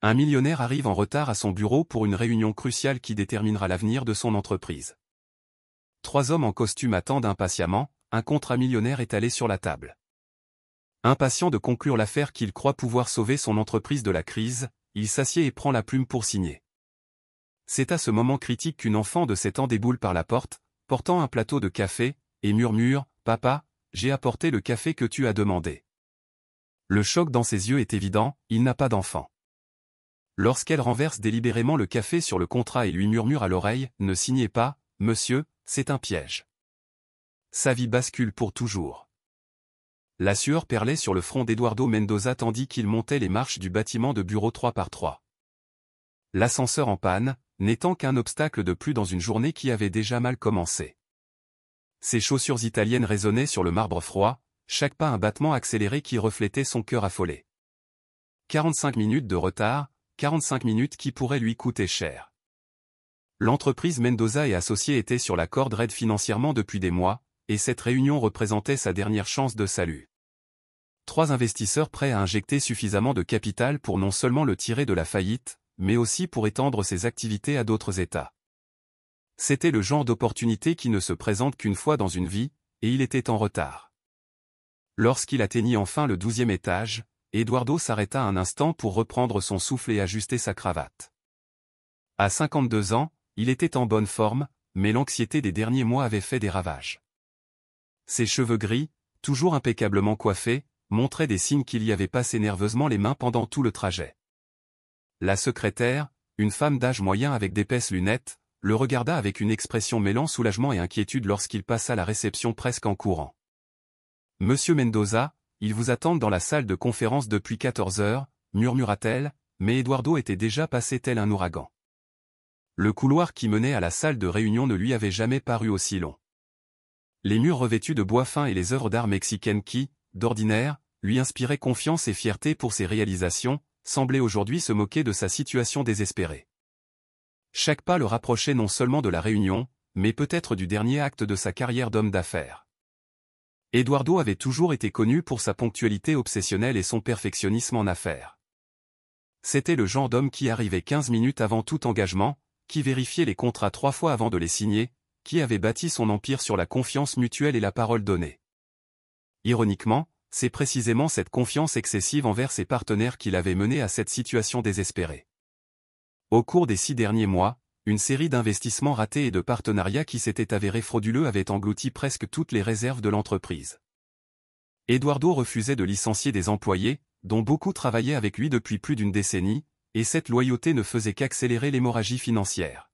Un millionnaire arrive en retard à son bureau pour une réunion cruciale qui déterminera l'avenir de son entreprise. 3 hommes en costume attendent impatiemment, un contrat millionnaire étalé sur la table. Impatient de conclure l'affaire qu'il croit pouvoir sauver son entreprise de la crise, il s'assied et prend la plume pour signer. C'est à ce moment critique qu'une enfant de 7 ans déboule par la porte, portant un plateau de café, et murmure « Papa, j'ai apporté le café que tu as demandé ». Le choc dans ses yeux est évident, il n'a pas d'enfant. Lorsqu'elle renverse délibérément le café sur le contrat et lui murmure à l'oreille « Ne signez pas, monsieur, c'est un piège ». Sa vie bascule pour toujours. La sueur perlait sur le front d'Eduardo Mendoza tandis qu'il montait les marches du bâtiment de bureau 3x3. L'ascenseur en panne, n'étant qu'un obstacle de plus dans une journée qui avait déjà mal commencé. Ses chaussures italiennes résonnaient sur le marbre froid, chaque pas un battement accéléré qui reflétait son cœur affolé. 45 minutes de retard, 45 minutes qui pourraient lui coûter cher. L'entreprise Mendoza et Associés était sur la corde raide financièrement depuis des mois, et cette réunion représentait sa dernière chance de salut. 3 investisseurs prêts à injecter suffisamment de capital pour non seulement le tirer de la faillite, mais aussi pour étendre ses activités à d'autres États. C'était le genre d'opportunité qui ne se présente qu'une fois dans une vie, et il était en retard. Lorsqu'il atteignit enfin le 12e étage, Eduardo s'arrêta un instant pour reprendre son souffle et ajuster sa cravate. À 52 ans, il était en bonne forme, mais l'anxiété des derniers mois avait fait des ravages. Ses cheveux gris, toujours impeccablement coiffés, montraient des signes qu'il y avait passé nerveusement les mains pendant tout le trajet. La secrétaire, une femme d'âge moyen avec d'épaisses lunettes, le regarda avec une expression mêlant soulagement et inquiétude lorsqu'il passa la réception presque en courant. « Monsieur Mendoza, ils vous attendent dans la salle de conférence depuis 14 heures, murmura-t-elle, mais Eduardo était déjà passé tel un ouragan. Le couloir qui menait à la salle de réunion ne lui avait jamais paru aussi long. Les murs revêtus de bois fin et les œuvres d'art mexicaines qui, d'ordinaire, lui inspiraient confiance et fierté pour ses réalisations, semblaient aujourd'hui se moquer de sa situation désespérée. Chaque pas le rapprochait non seulement de la réunion, mais peut-être du dernier acte de sa carrière d'homme d'affaires. Eduardo avait toujours été connu pour sa ponctualité obsessionnelle et son perfectionnisme en affaires. C'était le genre d'homme qui arrivait 15 minutes avant tout engagement, qui vérifiait les contrats 3 fois avant de les signer, qui avait bâti son empire sur la confiance mutuelle et la parole donnée. Ironiquement, c'est précisément cette confiance excessive envers ses partenaires qui l'avait mené à cette situation désespérée. Au cours des 6 derniers mois, une série d'investissements ratés et de partenariats qui s'étaient avérés frauduleux avaient englouti presque toutes les réserves de l'entreprise. Eduardo refusait de licencier des employés, dont beaucoup travaillaient avec lui depuis plus d'une décennie, et cette loyauté ne faisait qu'accélérer l'hémorragie financière.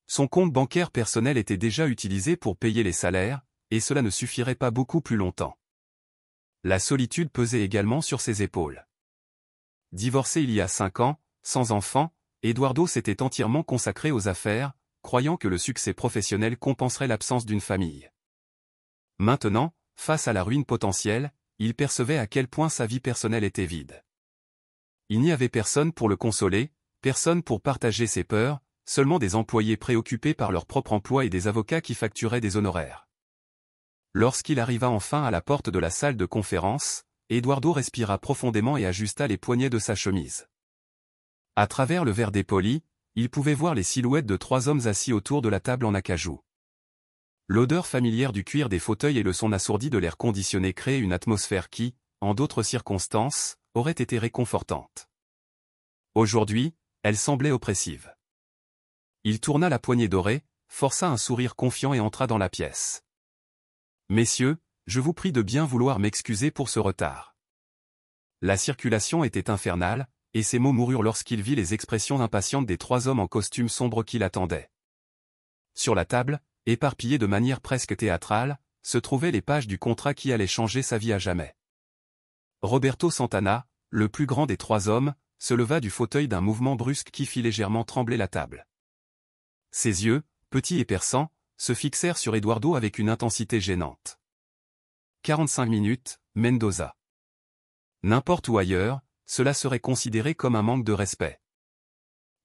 Son compte bancaire personnel était déjà utilisé pour payer les salaires, et cela ne suffirait pas beaucoup plus longtemps. La solitude pesait également sur ses épaules. Divorcé il y a 5 ans, sans enfant, Eduardo s'était entièrement consacré aux affaires, croyant que le succès professionnel compenserait l'absence d'une famille. Maintenant, face à la ruine potentielle, il percevait à quel point sa vie personnelle était vide. Il n'y avait personne pour le consoler, personne pour partager ses peurs, seulement des employés préoccupés par leur propre emploi et des avocats qui facturaient des honoraires. Lorsqu'il arriva enfin à la porte de la salle de conférence, Eduardo respira profondément et ajusta les poignets de sa chemise. À travers le verre dépoli, il pouvait voir les silhouettes de 3 hommes assis autour de la table en acajou. L'odeur familière du cuir des fauteuils et le son assourdi de l'air conditionné créaient une atmosphère qui, en d'autres circonstances, aurait été réconfortante. Aujourd'hui, elle semblait oppressive. Il tourna la poignée dorée, força un sourire confiant et entra dans la pièce. « Messieurs, je vous prie de bien vouloir m'excuser pour ce retard. » La circulation était infernale, et ses mots moururent lorsqu'il vit les expressions impatientes des 3 hommes en costume sombre qui l'attendaient. Sur la table, éparpillées de manière presque théâtrale, se trouvaient les pages du contrat qui allait changer sa vie à jamais. Roberto Santana, le plus grand des 3 hommes, se leva du fauteuil d'un mouvement brusque qui fit légèrement trembler la table. Ses yeux, petits et perçants, se fixèrent sur Eduardo avec une intensité gênante. 45 minutes, Mendoza. N'importe où ailleurs, cela serait considéré comme un manque de respect.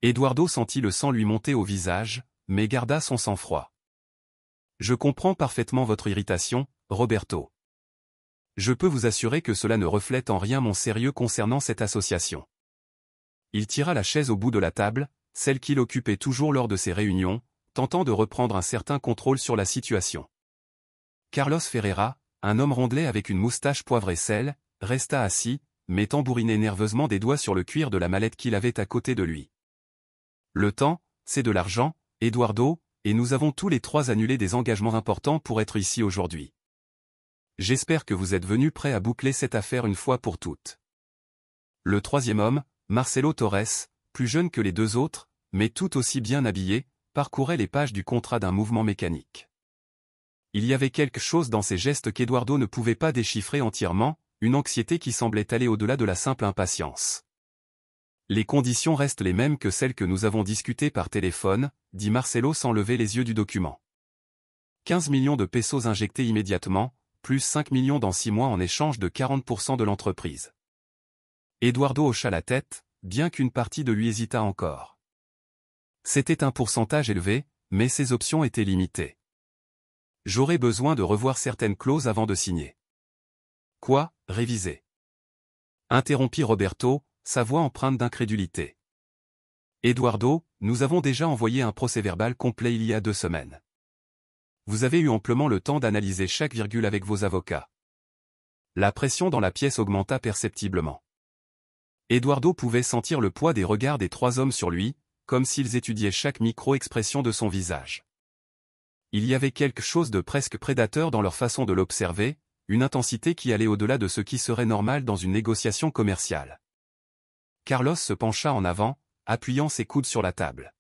Eduardo sentit le sang lui monter au visage, mais garda son sang-froid. « Je comprends parfaitement votre irritation, Roberto. Je peux vous assurer que cela ne reflète en rien mon sérieux concernant cette association. Il tira la chaise au bout de la table, celle qu'il occupait toujours lors de ses réunions, tentant de reprendre un certain contrôle sur la situation. Carlos Ferreira, un homme rondelet avec une moustache poivre et sel, resta assis, mais tambourinait nerveusement des doigts sur le cuir de la mallette qu'il avait à côté de lui. Le temps, c'est de l'argent, Eduardo, et nous avons tous les trois annulé des engagements importants pour être ici aujourd'hui. J'espère que vous êtes venus prêts à boucler cette affaire une fois pour toutes. Le troisième homme, Marcelo Torres, plus jeune que les deux autres, mais tout aussi bien habillé, parcourait les pages du contrat d'un mouvement mécanique. Il y avait quelque chose dans ses gestes qu'Eduardo ne pouvait pas déchiffrer entièrement, une anxiété qui semblait aller au-delà de la simple impatience. Les conditions restent les mêmes que celles que nous avons discutées par téléphone, dit Marcelo sans lever les yeux du document. 15 millions de pesos injectés immédiatement, plus 5 millions dans 6 mois en échange de 40% de l'entreprise. Eduardo hocha la tête, bien qu'une partie de lui hésita encore. C'était un pourcentage élevé, mais ses options étaient limitées. J'aurais besoin de revoir certaines clauses avant de signer. Quoi, réviser? Interrompit Roberto, sa voix empreinte d'incrédulité. Eduardo, nous avons déjà envoyé un procès-verbal complet il y a 2 semaines. Vous avez eu amplement le temps d'analyser chaque virgule avec vos avocats. La pression dans la pièce augmenta perceptiblement. Eduardo pouvait sentir le poids des regards des 3 hommes sur lui, comme s'ils étudiaient chaque micro-expression de son visage. Il y avait quelque chose de presque prédateur dans leur façon de l'observer, une intensité qui allait au-delà de ce qui serait normal dans une négociation commerciale. Carlos se pencha en avant, appuyant ses coudes sur la table.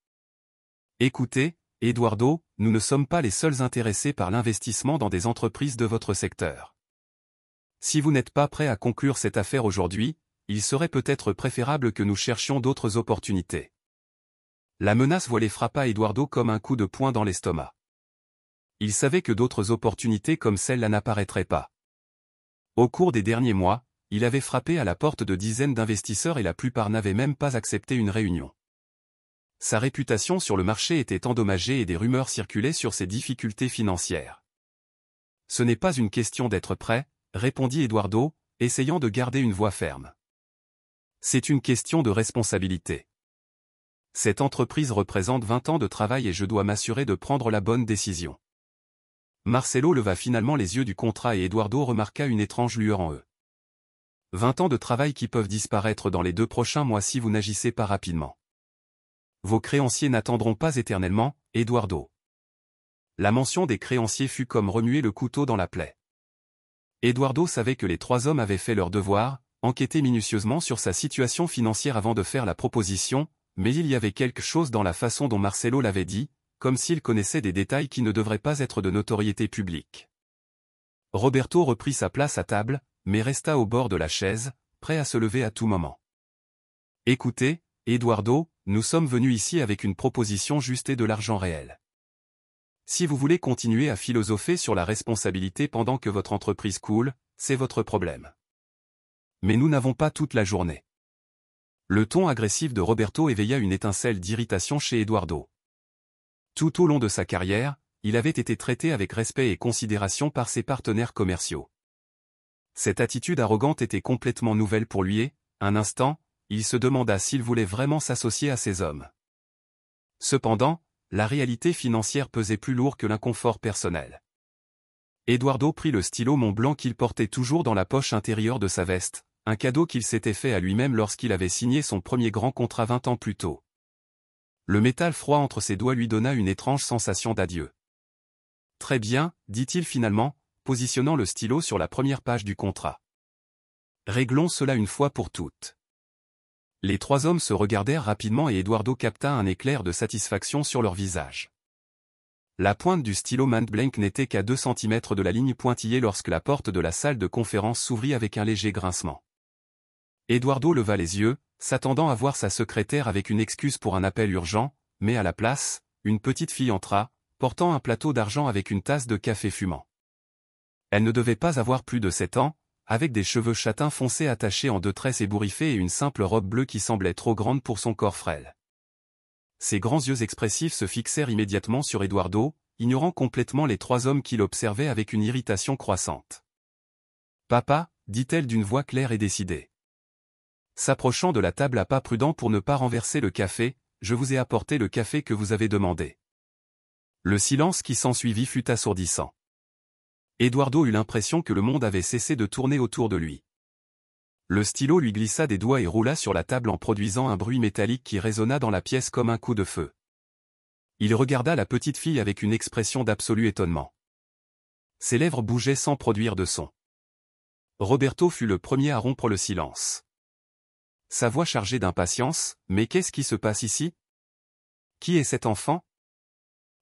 Écoutez, Eduardo, nous ne sommes pas les seuls intéressés par l'investissement dans des entreprises de votre secteur. Si vous n'êtes pas prêt à conclure cette affaire aujourd'hui, il serait peut-être préférable que nous cherchions d'autres opportunités. La menace voilée frappa Eduardo comme un coup de poing dans l'estomac. Il savait que d'autres opportunités comme celle-là n'apparaîtraient pas. Au cours des derniers mois, il avait frappé à la porte de dizaines d'investisseurs et la plupart n'avaient même pas accepté une réunion. Sa réputation sur le marché était endommagée et des rumeurs circulaient sur ses difficultés financières. Ce n'est pas une question d'être prêt, répondit Eduardo, essayant de garder une voix ferme. C'est une question de responsabilité. Cette entreprise représente 20 ans de travail et je dois m'assurer de prendre la bonne décision. Marcelo leva finalement les yeux du contrat et Eduardo remarqua une étrange lueur en eux. 20 ans de travail qui peuvent disparaître dans les 2 prochains mois si vous n'agissez pas rapidement. Vos créanciers n'attendront pas éternellement, Eduardo. La mention des créanciers fut comme remuer le couteau dans la plaie. Eduardo savait que les 3 hommes avaient fait leur devoir, enquêté minutieusement sur sa situation financière avant de faire la proposition, mais il y avait quelque chose dans la façon dont Marcelo l'avait dit, comme s'il connaissait des détails qui ne devraient pas être de notoriété publique. Roberto reprit sa place à table, mais resta au bord de la chaise, prêt à se lever à tout moment. Écoutez, Eduardo, nous sommes venus ici avec une proposition juste et de l'argent réel. Si vous voulez continuer à philosopher sur la responsabilité pendant que votre entreprise coule, c'est votre problème. Mais nous n'avons pas toute la journée. Le ton agressif de Roberto éveilla une étincelle d'irritation chez Eduardo. Tout au long de sa carrière, il avait été traité avec respect et considération par ses partenaires commerciaux. Cette attitude arrogante était complètement nouvelle pour lui et, un instant, il se demanda s'il voulait vraiment s'associer à ces hommes. Cependant, la réalité financière pesait plus lourd que l'inconfort personnel. Eduardo prit le stylo Mont Blanc qu'il portait toujours dans la poche intérieure de sa veste, un cadeau qu'il s'était fait à lui-même lorsqu'il avait signé son premier grand contrat 20 ans plus tôt. Le métal froid entre ses doigts lui donna une étrange sensation d'adieu. Très bien, dit-il finalement, positionnant le stylo sur la première page du contrat. Réglons cela une fois pour toutes. Les 3 hommes se regardèrent rapidement et Eduardo capta un éclair de satisfaction sur leur visage. La pointe du stylo Mont-Blanc n'était qu'à 2 cm de la ligne pointillée lorsque la porte de la salle de conférence s'ouvrit avec un léger grincement. Eduardo leva les yeux, s'attendant à voir sa secrétaire avec une excuse pour un appel urgent, mais à la place, une petite fille entra, portant un plateau d'argent avec une tasse de café fumant. Elle ne devait pas avoir plus de 7 ans, avec des cheveux châtains foncés attachés en 2 tresses ébouriffées et une simple robe bleue qui semblait trop grande pour son corps frêle. Ses grands yeux expressifs se fixèrent immédiatement sur Eduardo, ignorant complètement les 3 hommes qui l'observaient avec une irritation croissante. « Papa » dit-elle d'une voix claire et décidée. S'approchant de la table à pas prudents pour ne pas renverser le café, « Je vous ai apporté le café que vous avez demandé. » Le silence qui s'ensuivit fut assourdissant. Eduardo eut l'impression que le monde avait cessé de tourner autour de lui. Le stylo lui glissa des doigts et roula sur la table en produisant un bruit métallique qui résonna dans la pièce comme un coup de feu. Il regarda la petite fille avec une expression d'absolu étonnement. Ses lèvres bougeaient sans produire de son. Roberto fut le premier à rompre le silence. Sa voix chargée d'impatience, « Mais qu'est-ce qui se passe ici? Qui est cet enfant ?»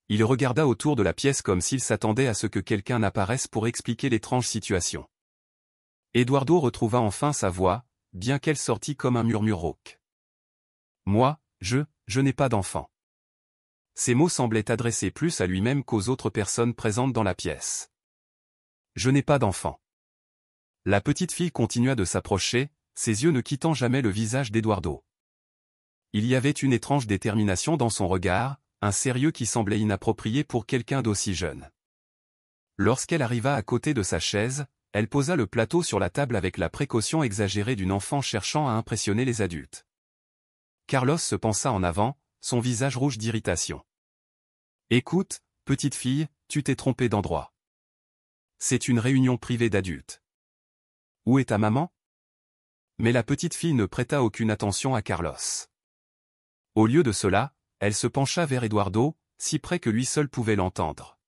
Il regarda autour de la pièce comme s'il s'attendait à ce que quelqu'un apparaisse pour expliquer l'étrange situation. Eduardo retrouva enfin sa voix, bien qu'elle sortît comme un murmure rauque. « Moi, je n'ai pas d'enfant. » Ces mots semblaient adressés plus à lui-même qu'aux autres personnes présentes dans la pièce. « Je n'ai pas d'enfant. » La petite fille continua de s'approcher, ses yeux ne quittant jamais le visage d'Eduardo. Il y avait une étrange détermination dans son regard, un sérieux qui semblait inapproprié pour quelqu'un d'aussi jeune. Lorsqu'elle arriva à côté de sa chaise, elle posa le plateau sur la table avec la précaution exagérée d'une enfant cherchant à impressionner les adultes. Carlos se pencha en avant, son visage rouge d'irritation. « Écoute, petite fille, tu t'es trompée d'endroit. C'est une réunion privée d'adultes. Où est ta maman ?» Mais la petite fille ne prêta aucune attention à Carlos. Au lieu de cela, elle se pencha vers Eduardo, si près que lui seul pouvait l'entendre.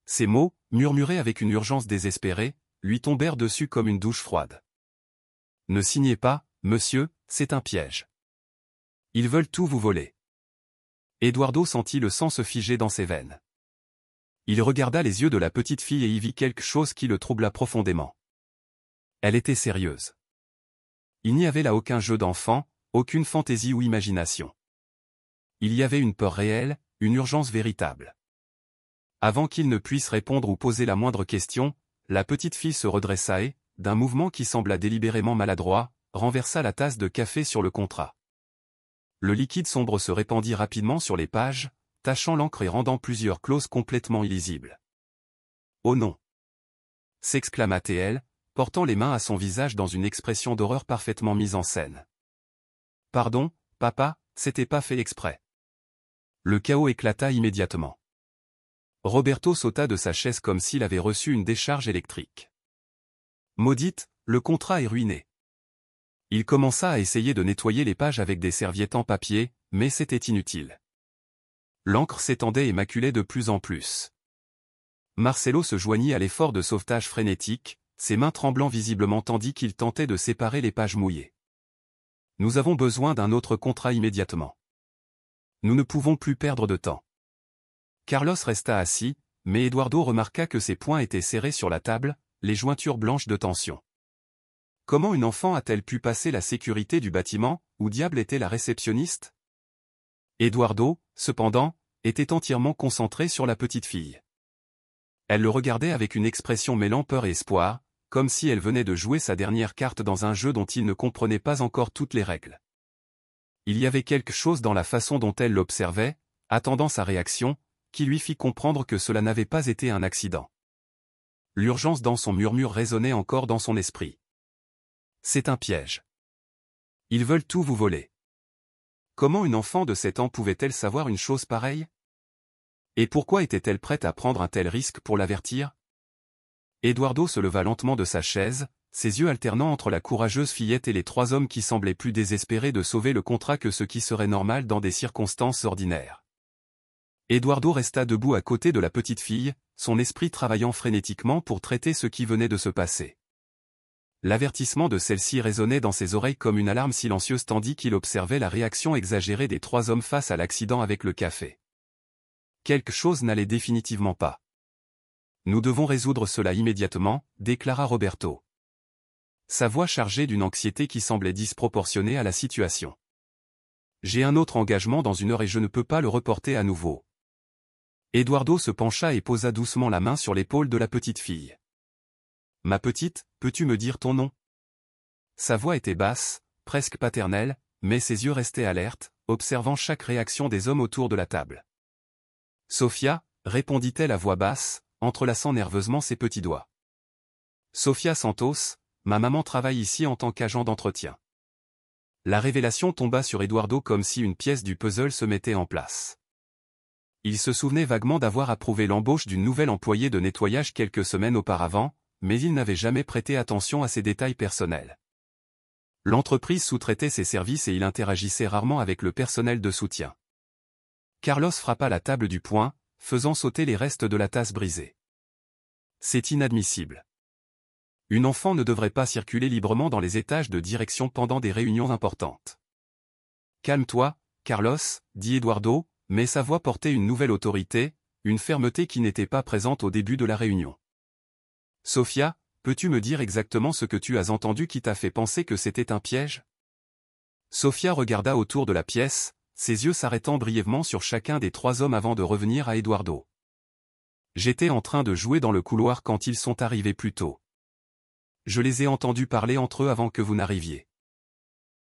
Ces mots, murmurés avec une urgence désespérée, lui tombèrent dessus comme une douche froide. « Ne signez pas, monsieur, c'est un piège. Ils veulent tout vous voler. » Eduardo sentit le sang se figer dans ses veines. Il regarda les yeux de la petite fille et y vit quelque chose qui le troubla profondément. Elle était sérieuse. Il n'y avait là aucun jeu d'enfant, aucune fantaisie ou imagination. Il y avait une peur réelle, une urgence véritable. Avant qu'il ne puisse répondre ou poser la moindre question, la petite fille se redressa et, d'un mouvement qui sembla délibérément maladroit, renversa la tasse de café sur le contrat. Le liquide sombre se répandit rapidement sur les pages, tachant l'encre et rendant plusieurs clauses complètement illisibles. « Oh non !» s'exclama-t-elle, portant les mains à son visage dans une expression d'horreur parfaitement mise en scène. « Pardon, papa, c'était pas fait exprès. » Le chaos éclata immédiatement. Roberto sauta de sa chaise comme s'il avait reçu une décharge électrique. « Maudite, le contrat est ruiné. » Il commença à essayer de nettoyer les pages avec des serviettes en papier, mais c'était inutile. L'encre s'étendait et maculait de plus en plus. Marcelo se joignit à l'effort de sauvetage frénétique, ses mains tremblant visiblement tandis qu'il tentait de séparer les pages mouillées. « Nous avons besoin d'un autre contrat immédiatement. Nous ne pouvons plus perdre de temps. » Carlos resta assis, mais Eduardo remarqua que ses poings étaient serrés sur la table, les jointures blanches de tension. Comment une enfant a-t-elle pu passer la sécurité du bâtiment, où diable était la réceptionniste? Eduardo, cependant, était entièrement concentré sur la petite fille. Elle le regardait avec une expression mêlant peur et espoir, comme si elle venait de jouer sa dernière carte dans un jeu dont il ne comprenait pas encore toutes les règles. Il y avait quelque chose dans la façon dont elle l'observait, attendant sa réaction, qui lui fit comprendre que cela n'avait pas été un accident. L'urgence dans son murmure résonnait encore dans son esprit. C'est un piège. Ils veulent tout vous voler. Comment une enfant de 7 ans pouvait-elle savoir une chose pareille? Et pourquoi était-elle prête à prendre un tel risque pour l'avertir? Eduardo se leva lentement de sa chaise, ses yeux alternant entre la courageuse fillette et les 3 hommes qui semblaient plus désespérés de sauver le contrat que ce qui serait normal dans des circonstances ordinaires. Eduardo resta debout à côté de la petite fille, son esprit travaillant frénétiquement pour traiter ce qui venait de se passer. L'avertissement de celle-ci résonnait dans ses oreilles comme une alarme silencieuse tandis qu'il observait la réaction exagérée des 3 hommes face à l'accident avec le café. Quelque chose n'allait définitivement pas. « Nous devons résoudre cela immédiatement, » déclara Roberto. Sa voix chargée d'une anxiété qui semblait disproportionnée à la situation. « J'ai un autre engagement dans 1 heure et je ne peux pas le reporter à nouveau. » Eduardo se pencha et posa doucement la main sur l'épaule de la petite fille. « Ma petite, peux-tu me dire ton nom ?» Sa voix était basse, presque paternelle, mais ses yeux restaient alertes, observant chaque réaction des hommes autour de la table. « Sofia, » répondit-elle à voix basse, entrelaçant nerveusement ses petits doigts. « Sofia Santos, ma maman travaille ici en tant qu'agent d'entretien. La révélation tomba sur Eduardo comme si une pièce du puzzle se mettait en place. Il se souvenait vaguement d'avoir approuvé l'embauche d'une nouvelle employée de nettoyage quelques semaines auparavant, mais il n'avait jamais prêté attention à ces détails personnels. L'entreprise sous-traitait ses services et il interagissait rarement avec le personnel de soutien. Carlos frappa la table du poing, faisant sauter les restes de la tasse brisée. C'est inadmissible. Une enfant ne devrait pas circuler librement dans les étages de direction pendant des réunions importantes. Calme-toi, Carlos, dit Eduardo, mais sa voix portait une nouvelle autorité, une fermeté qui n'était pas présente au début de la réunion. Sofia, peux-tu me dire exactement ce que tu as entendu qui t'a fait penser que c'était un piège? Sofia regarda autour de la pièce, ses yeux s'arrêtant brièvement sur chacun des 3 hommes avant de revenir à Eduardo. J'étais en train de jouer dans le couloir quand ils sont arrivés plus tôt. Je les ai entendus parler entre eux avant que vous n'arriviez.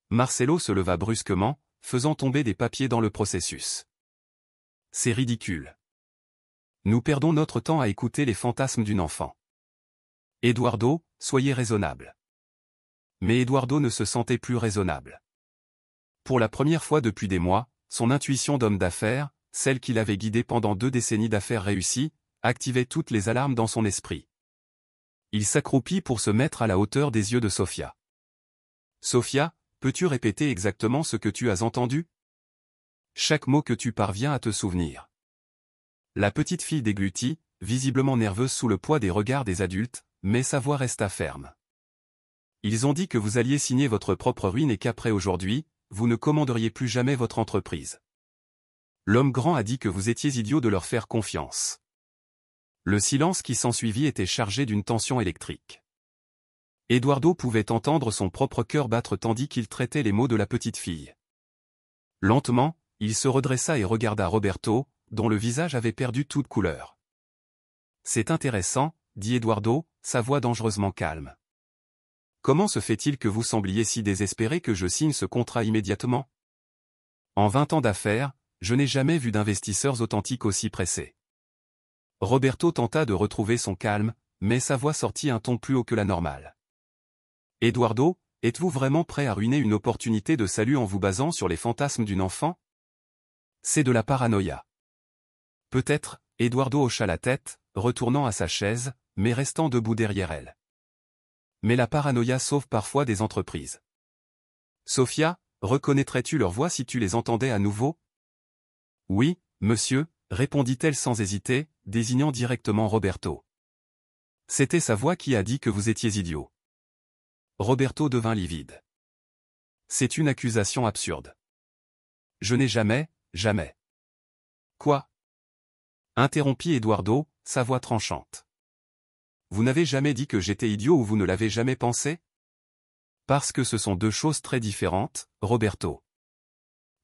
Marcelo se leva brusquement, faisant tomber des papiers dans le processus. C'est ridicule. Nous perdons notre temps à écouter les fantasmes d'une enfant. Eduardo, soyez raisonnable. Mais Eduardo ne se sentait plus raisonnable. Pour la première fois depuis des mois, son intuition d'homme d'affaires, celle qui l'avait guidé pendant 2 décennies d'affaires réussies, activait toutes les alarmes dans son esprit. Il s'accroupit pour se mettre à la hauteur des yeux de Sofia. Sofia, peux-tu répéter exactement ce que tu as entendu? Chaque mot que tu parviens à te souvenir. La petite fille déglutit, visiblement nerveuse sous le poids des regards des adultes, mais sa voix resta ferme. Ils ont dit que vous alliez signer votre propre ruine et qu'après aujourd'hui, vous ne commanderiez plus jamais votre entreprise. L'homme grand a dit que vous étiez idiot de leur faire confiance. Le silence qui s'ensuivit était chargé d'une tension électrique. Eduardo pouvait entendre son propre cœur battre tandis qu'il traitait les mots de la petite fille. Lentement, il se redressa et regarda Roberto, dont le visage avait perdu toute couleur. C'est intéressant, dit Eduardo, sa voix dangereusement calme. Comment se fait-il que vous sembliez si désespéré que je signe ce contrat immédiatement? En 20 ans d'affaires, je n'ai jamais vu d'investisseurs authentiques aussi pressés. Roberto tenta de retrouver son calme, mais sa voix sortit un ton plus haut que la normale. Eduardo, êtes-vous vraiment prêt à ruiner une opportunité de salut en vous basant sur les fantasmes d'une enfant? C'est de la paranoïa. Peut-être, Eduardo hocha la tête, retournant à sa chaise, mais restant debout derrière elle. Mais la paranoïa sauve parfois des entreprises. Sofia, reconnaîtrais-tu leur voix si tu les entendais à nouveau? Oui, monsieur, répondit-elle sans hésiter, désignant directement Roberto. C'était sa voix qui a dit que vous étiez idiot. Roberto devint livide. C'est une accusation absurde. Je n'ai jamais. Quoi? Interrompit Eduardo, sa voix tranchante. Vous n'avez jamais dit que j'étais idiot ou vous ne l'avez jamais pensé? Parce que ce sont 2 choses très différentes, Roberto.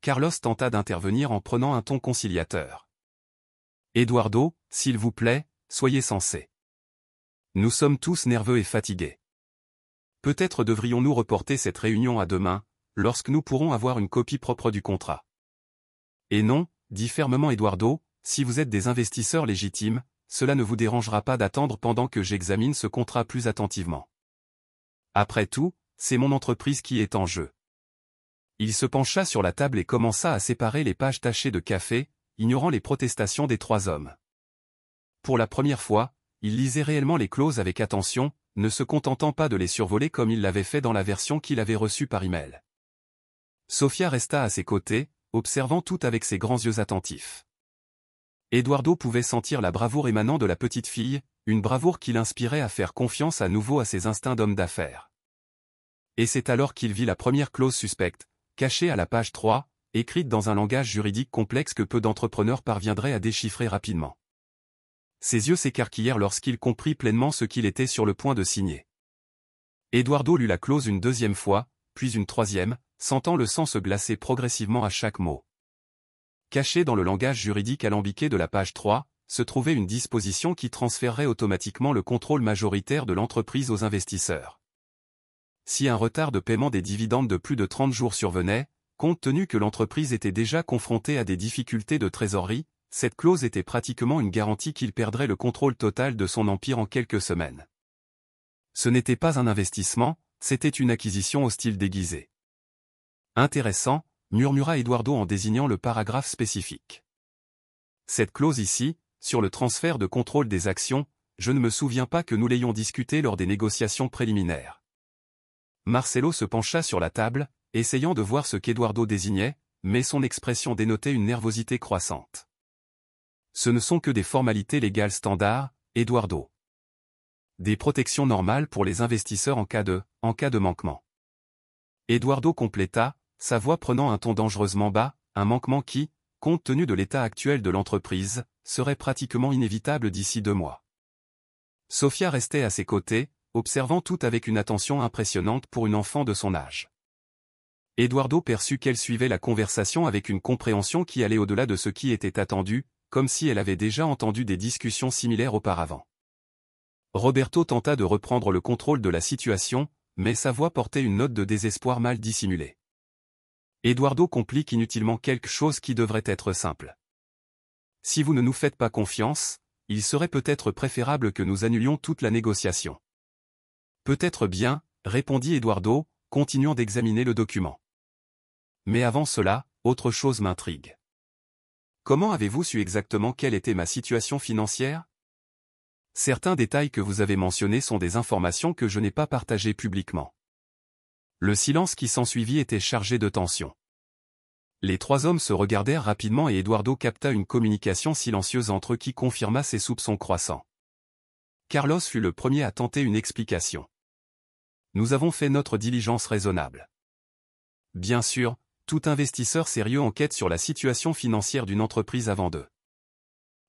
Carlos tenta d'intervenir en prenant un ton conciliateur. Eduardo, s'il vous plaît, soyez sensé. Nous sommes tous nerveux et fatigués. Peut-être devrions-nous reporter cette réunion à demain, lorsque nous pourrons avoir une copie propre du contrat. Et non, dit fermement Eduardo, si vous êtes des investisseurs légitimes, cela ne vous dérangera pas d'attendre pendant que j'examine ce contrat plus attentivement. Après tout, c'est mon entreprise qui est en jeu. Il se pencha sur la table et commença à séparer les pages tachées de café, ignorant les protestations des 3 hommes. Pour la première fois, il lisait réellement les clauses avec attention, ne se contentant pas de les survoler comme il l'avait fait dans la version qu'il avait reçue par email. Sofia resta à ses côtés, observant tout avec ses grands yeux attentifs. Eduardo pouvait sentir la bravoure émanant de la petite fille, une bravoure qui l'inspirait à faire confiance à nouveau à ses instincts d'homme d'affaires. Et c'est alors qu'il vit la première clause suspecte, cachée à la page 3, écrite dans un langage juridique complexe que peu d'entrepreneurs parviendraient à déchiffrer rapidement. Ses yeux s'écarquillèrent lorsqu'il comprit pleinement ce qu'il était sur le point de signer. Eduardo lut la clause une 2e fois, puis une 3e, sentant le sang se glacer progressivement à chaque mot. Cachée dans le langage juridique alambiqué de la page 3, se trouvait une disposition qui transférerait automatiquement le contrôle majoritaire de l'entreprise aux investisseurs. Si un retard de paiement des dividendes de plus de 30 jours survenait, compte tenu que l'entreprise était déjà confrontée à des difficultés de trésorerie, cette clause était pratiquement une garantie qu'il perdrait le contrôle total de son empire en quelques semaines. Ce n'était pas un investissement, c'était une acquisition hostile déguisée. Intéressant, murmura Eduardo en désignant le paragraphe spécifique. Cette clause ici, sur le transfert de contrôle des actions, je ne me souviens pas que nous l'ayons discutée lors des négociations préliminaires. Marcelo se pencha sur la table, essayant de voir ce qu'Eduardo désignait, mais son expression dénotait une nervosité croissante. Ce ne sont que des formalités légales standards, Eduardo. Des protections normales pour les investisseurs en cas de manquement. Eduardo compléta, sa voix prenant un ton dangereusement bas, un manquement qui, compte tenu de l'état actuel de l'entreprise, serait pratiquement inévitable d'ici 2 mois. Sofia restait à ses côtés, observant tout avec une attention impressionnante pour une enfant de son âge. Eduardo perçut qu'elle suivait la conversation avec une compréhension qui allait au-delà de ce qui était attendu, comme si elle avait déjà entendu des discussions similaires auparavant. Roberto tenta de reprendre le contrôle de la situation, mais sa voix portait une note de désespoir mal dissimulée. Eduardo complique inutilement quelque chose qui devrait être simple. Si vous ne nous faites pas confiance, il serait peut-être préférable que nous annulions toute la négociation. Peut-être bien, répondit Eduardo, continuant d'examiner le document. Mais avant cela, autre chose m'intrigue. Comment avez-vous su exactement quelle était ma situation financière? Certains détails que vous avez mentionnés sont des informations que je n'ai pas partagées publiquement. Le silence qui s'ensuivit était chargé de tension. Les 3 hommes se regardèrent rapidement et Eduardo capta une communication silencieuse entre eux qui confirma ses soupçons croissants. Carlos fut le premier à tenter une explication. Nous avons fait notre diligence raisonnable. Bien sûr, tout investisseur sérieux enquête sur la situation financière d'une entreprise avant d'eux.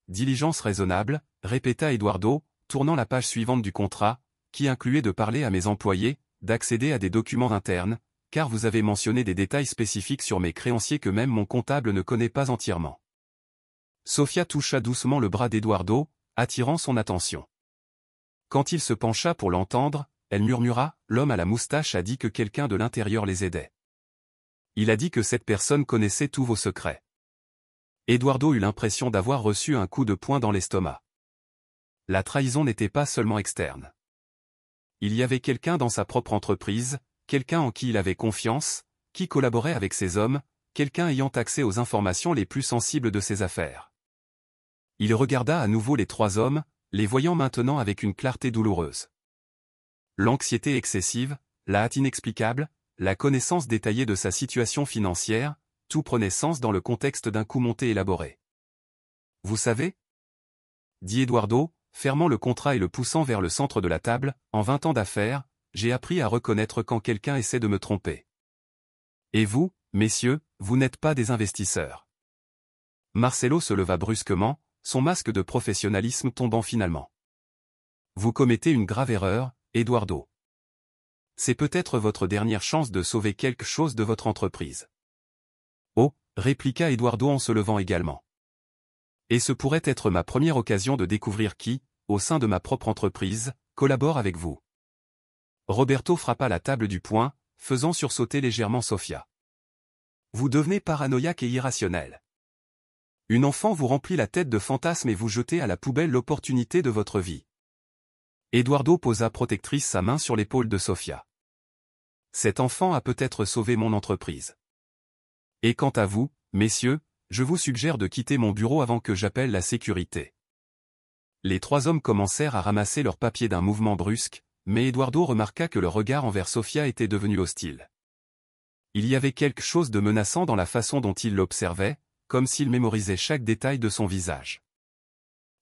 Diligence raisonnable, répéta Eduardo, tournant la page suivante du contrat, qui incluait de parler à mes employés, d'accéder à des documents internes, car vous avez mentionné des détails spécifiques sur mes créanciers que même mon comptable ne connaît pas entièrement. Sofia toucha doucement le bras d'Eduardo, attirant son attention. Quand il se pencha pour l'entendre, elle murmura, l'homme à la moustache a dit que quelqu'un de l'intérieur les aidait. Il a dit que cette personne connaissait tous vos secrets. Eduardo eut l'impression d'avoir reçu un coup de poing dans l'estomac. La trahison n'était pas seulement externe. Il y avait quelqu'un dans sa propre entreprise, quelqu'un en qui il avait confiance, qui collaborait avec ses hommes, quelqu'un ayant accès aux informations les plus sensibles de ses affaires. Il regarda à nouveau les 3 hommes, les voyant maintenant avec une clarté douloureuse. L'anxiété excessive, la hâte inexplicable, la connaissance détaillée de sa situation financière, tout prenait sens dans le contexte d'un coup monté élaboré. Vous savez? Dit Eduardo, fermant le contrat et le poussant vers le centre de la table, en 20 ans d'affaires, j'ai appris à reconnaître quand quelqu'un essaie de me tromper. Et vous, messieurs, vous n'êtes pas des investisseurs. Marcelo se leva brusquement, son masque de professionnalisme tombant finalement. Vous commettez une grave erreur, Eduardo. C'est peut-être votre dernière chance de sauver quelque chose de votre entreprise. Oh, répliqua Eduardo en se levant également. Et ce pourrait être ma première occasion de découvrir qui, au sein de ma propre entreprise, collabore avec vous. Roberto frappa la table du poing, faisant sursauter légèrement Sofia. Vous devenez paranoïaque et irrationnel. Une enfant vous remplit la tête de fantasmes et vous jetez à la poubelle l'opportunité de votre vie. Eduardo posa protectrice sa main sur l'épaule de Sofia. Cet enfant a peut-être sauvé mon entreprise. Et quant à vous, messieurs, je vous suggère de quitter mon bureau avant que j'appelle la sécurité. Les 3 hommes commencèrent à ramasser leurs papiers d'un mouvement brusque, mais Eduardo remarqua que le regard envers Sofia était devenu hostile. Il y avait quelque chose de menaçant dans la façon dont il l'observait, comme s'il mémorisait chaque détail de son visage.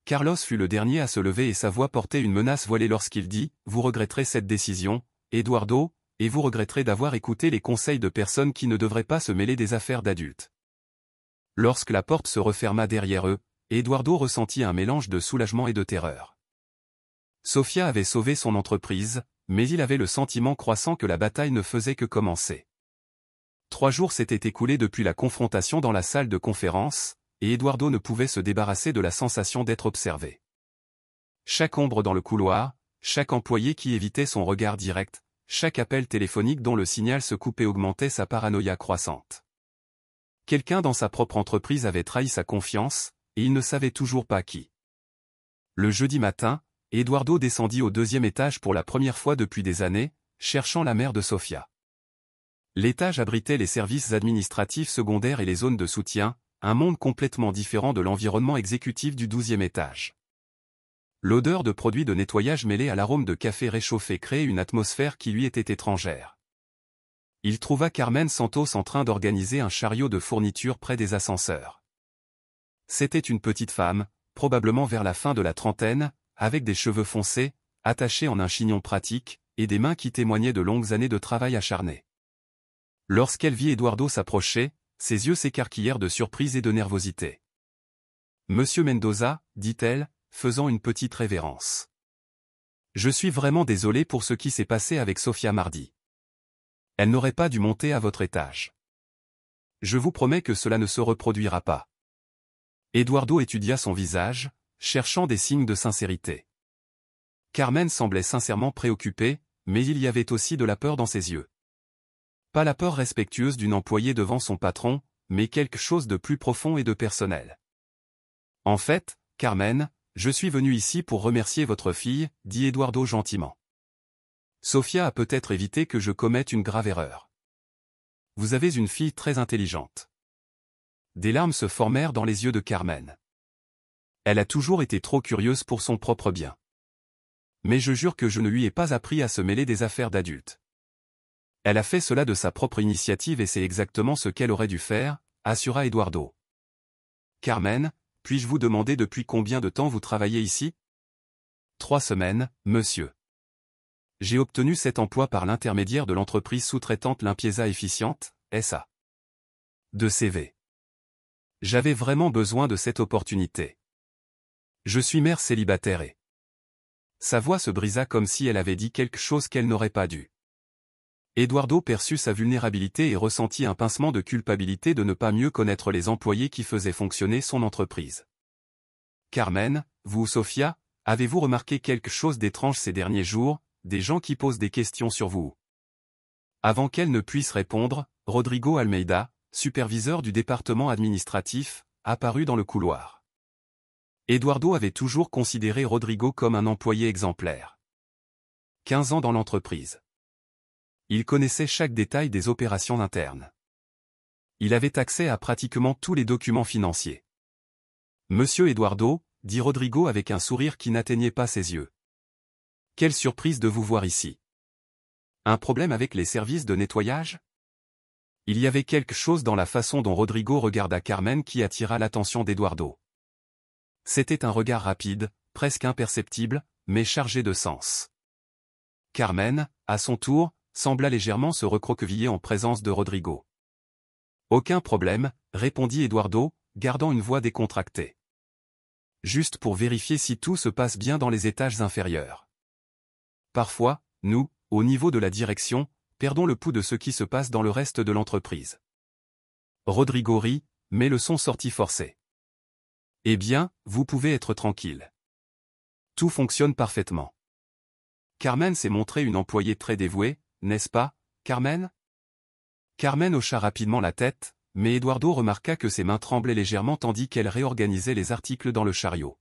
Carlos fut le dernier à se lever et sa voix portait une menace voilée lorsqu'il dit « Vous regretterez cette décision, Eduardo, et vous regretterez d'avoir écouté les conseils de personnes qui ne devraient pas se mêler des affaires d'adultes. » Lorsque la porte se referma derrière eux, Eduardo ressentit un mélange de soulagement et de terreur. Sofia avait sauvé son entreprise, mais il avait le sentiment croissant que la bataille ne faisait que commencer. 3 jours s'étaient écoulés depuis la confrontation dans la salle de conférence, et Eduardo ne pouvait se débarrasser de la sensation d'être observé. Chaque ombre dans le couloir, chaque employé qui évitait son regard direct, chaque appel téléphonique dont le signal se coupait augmentait sa paranoïa croissante. Quelqu'un dans sa propre entreprise avait trahi sa confiance, et il ne savait toujours pas qui. Le jeudi matin, Eduardo descendit au 2e étage pour la première fois depuis des années, cherchant la mère de Sofia. L'étage abritait les services administratifs secondaires et les zones de soutien, un monde complètement différent de l'environnement exécutif du 12e étage. L'odeur de produits de nettoyage mêlée à l'arôme de café réchauffé créait une atmosphère qui lui était étrangère. Il trouva Carmen Santos en train d'organiser un chariot de fournitures près des ascenseurs. C'était une petite femme, probablement vers la fin de la trentaine, avec des cheveux foncés, attachés en un chignon pratique, et des mains qui témoignaient de longues années de travail acharné. Lorsqu'elle vit Eduardo s'approcher, ses yeux s'écarquillèrent de surprise et de nervosité. « Monsieur Mendoza, dit-elle, faisant une petite révérence. Je suis vraiment désolé pour ce qui s'est passé avec Sofia mardi. Elle n'aurait pas dû monter à votre étage. Je vous promets que cela ne se reproduira pas. » Eduardo étudia son visage, cherchant des signes de sincérité. Carmen semblait sincèrement préoccupée, mais il y avait aussi de la peur dans ses yeux. Pas la peur respectueuse d'une employée devant son patron, mais quelque chose de plus profond et de personnel. « En fait, Carmen, je suis venu ici pour remercier votre fille, dit Eduardo gentiment. Sofia a peut-être évité que je commette une grave erreur. Vous avez une fille très intelligente. » Des larmes se formèrent dans les yeux de Carmen. Elle a toujours été trop curieuse pour son propre bien. Mais je jure que je ne lui ai pas appris à se mêler des affaires d'adultes. Elle a fait cela de sa propre initiative et c'est exactement ce qu'elle aurait dû faire, assura Eduardo. Carmen, puis-je vous demander depuis combien de temps vous travaillez ici ? 3 semaines, monsieur. J'ai obtenu cet emploi par l'intermédiaire de l'entreprise sous-traitante Limpieza Efficiente, SA. De CV. J'avais vraiment besoin de cette opportunité. Je suis mère célibataire et... Sa voix se brisa comme si elle avait dit quelque chose qu'elle n'aurait pas dû. Eduardo perçut sa vulnérabilité et ressentit un pincement de culpabilité de ne pas mieux connaître les employés qui faisaient fonctionner son entreprise. Carmen, vous Sofia, avez-vous remarqué quelque chose d'étrange ces derniers jours, des gens qui posent des questions sur vous ? Avant qu'elle ne puisse répondre, Rodrigo Almeida, superviseur du département administratif, apparut dans le couloir. Eduardo avait toujours considéré Rodrigo comme un employé exemplaire. 15 ans dans l'entreprise. Il connaissait chaque détail des opérations internes. Il avait accès à pratiquement tous les documents financiers. « Monsieur Eduardo » dit Rodrigo avec un sourire qui n'atteignait pas ses yeux. « Quelle surprise de vous voir ici. Un problème avec les services de nettoyage ?» Il y avait quelque chose dans la façon dont Rodrigo regarda Carmen qui attira l'attention d'Eduardo. C'était un regard rapide, presque imperceptible, mais chargé de sens. Carmen, à son tour, sembla légèrement se recroqueviller en présence de Rodrigo. « Aucun problème, répondit Eduardo, gardant une voix décontractée. Juste pour vérifier si tout se passe bien dans les étages inférieurs. Parfois, nous, au niveau de la direction, perdons le pouls de ce qui se passe dans le reste de l'entreprise. » Rodrigo rit, mais le son sortit forcé. « Eh bien, vous pouvez être tranquille. Tout fonctionne parfaitement. Carmen s'est montrée une employée très dévouée, n'est-ce pas, Carmen ?» Carmen hocha rapidement la tête, mais Eduardo remarqua que ses mains tremblaient légèrement tandis qu'elle réorganisait les articles dans le chariot.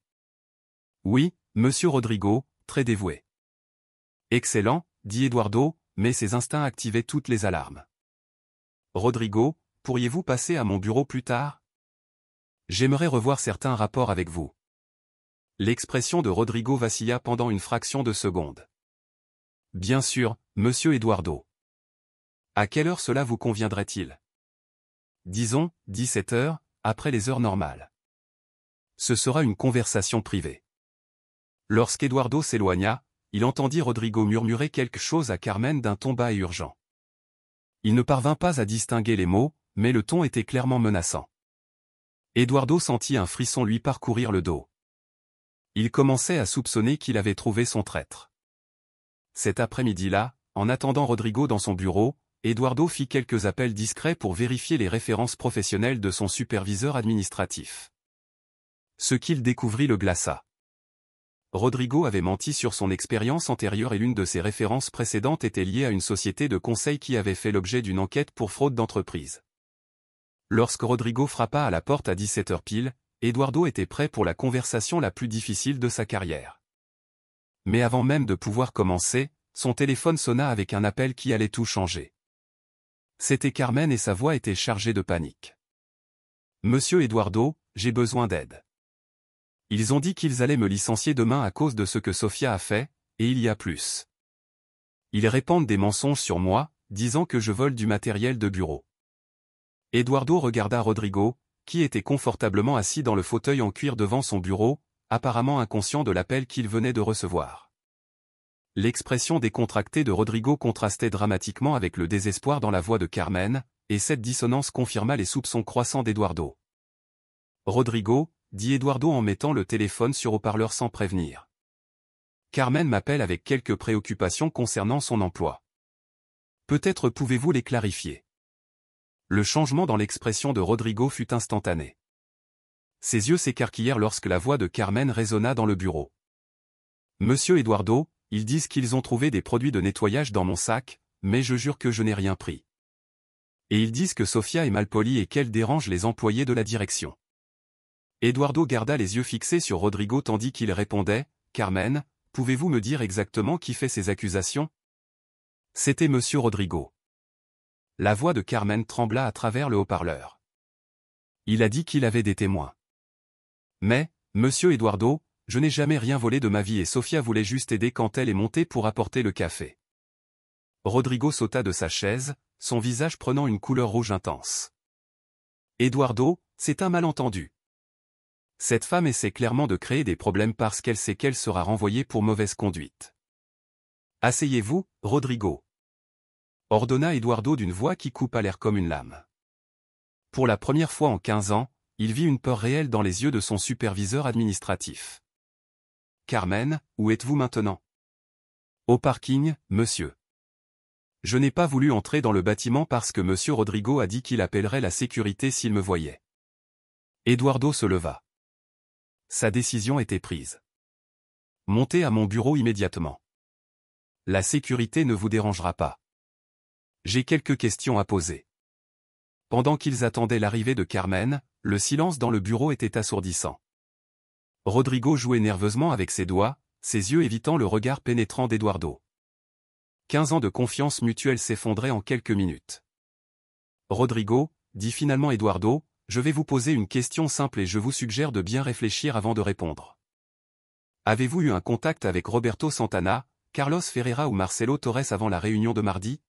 « Oui, monsieur Rodrigo, très dévoué. »« Excellent, » dit Eduardo, mais ses instincts activaient toutes les alarmes. « Rodrigo, pourriez-vous passer à mon bureau plus tard ? J'aimerais revoir certains rapports avec vous. » L'expression de Rodrigo vacilla pendant une fraction de seconde. « Bien sûr, monsieur Eduardo. À quelle heure cela vous conviendrait-il ? Disons, 17 heures, après les heures normales. Ce sera une conversation privée. » Lorsqu'Eduardo s'éloigna, il entendit Rodrigo murmurer quelque chose à Carmen d'un ton bas et urgent. Il ne parvint pas à distinguer les mots, mais le ton était clairement menaçant. Eduardo sentit un frisson lui parcourir le dos. Il commençait à soupçonner qu'il avait trouvé son traître. Cet après-midi-là, en attendant Rodrigo dans son bureau, Eduardo fit quelques appels discrets pour vérifier les références professionnelles de son superviseur administratif. Ce qu'il découvrit le glaça. Rodrigo avait menti sur son expérience antérieure et l'une de ses références précédentes était liée à une société de conseil qui avait fait l'objet d'une enquête pour fraude d'entreprise. Lorsque Rodrigo frappa à la porte à 17 heures pile, Eduardo était prêt pour la conversation la plus difficile de sa carrière. Mais avant même de pouvoir commencer, son téléphone sonna avec un appel qui allait tout changer. C'était Carmen et sa voix était chargée de panique. Monsieur Eduardo, j'ai besoin d'aide. Ils ont dit qu'ils allaient me licencier demain à cause de ce que Sofia a fait, et il y a plus. Ils répandent des mensonges sur moi, disant que je vole du matériel de bureau. Eduardo regarda Rodrigo, qui était confortablement assis dans le fauteuil en cuir devant son bureau, apparemment inconscient de l'appel qu'il venait de recevoir. L'expression décontractée de Rodrigo contrastait dramatiquement avec le désespoir dans la voix de Carmen, et cette dissonance confirma les soupçons croissants d'Eduardo. « Rodrigo » dit Eduardo en mettant le téléphone sur haut-parleur sans prévenir. « Carmen m'appelle avec quelques préoccupations concernant son emploi. Peut-être pouvez-vous les clarifier. » Le changement dans l'expression de Rodrigo fut instantané. Ses yeux s'écarquillèrent lorsque la voix de Carmen résonna dans le bureau. « Monsieur Eduardo, ils disent qu'ils ont trouvé des produits de nettoyage dans mon sac, mais je jure que je n'ai rien pris. Et ils disent que Sofia est malpolie et qu'elle dérange les employés de la direction. » Eduardo garda les yeux fixés sur Rodrigo tandis qu'il répondait, « Carmen, pouvez-vous me dire exactement qui fait ces accusations ?» C'était Monsieur Rodrigo. La voix de Carmen trembla à travers le haut-parleur. Il a dit qu'il avait des témoins. Mais, Monsieur Eduardo, je n'ai jamais rien volé de ma vie et Sofia voulait juste aider quand elle est montée pour apporter le café. Rodrigo sauta de sa chaise, son visage prenant une couleur rouge intense. Eduardo, c'est un malentendu. Cette femme essaie clairement de créer des problèmes parce qu'elle sait qu'elle sera renvoyée pour mauvaise conduite. Asseyez-vous, Rodrigo. Ordonna Eduardo d'une voix qui coupa l'air comme une lame. Pour la première fois en 15 ans, il vit une peur réelle dans les yeux de son superviseur administratif. Carmen, où êtes-vous maintenant? Au parking, monsieur. Je n'ai pas voulu entrer dans le bâtiment parce que monsieur Rodrigo a dit qu'il appellerait la sécurité s'il me voyait. Eduardo se leva. Sa décision était prise. Montez à mon bureau immédiatement. La sécurité ne vous dérangera pas. J'ai quelques questions à poser. Pendant qu'ils attendaient l'arrivée de Carmen, le silence dans le bureau était assourdissant. Rodrigo jouait nerveusement avec ses doigts, ses yeux évitant le regard pénétrant d'Eduardo. 15 ans de confiance mutuelle s'effondraient en quelques minutes. Rodrigo, dit finalement Eduardo, je vais vous poser une question simple et je vous suggère de bien réfléchir avant de répondre. Avez-vous eu un contact avec Roberto Santana, Carlos Ferreira ou Marcelo Torres avant la réunion de mardi?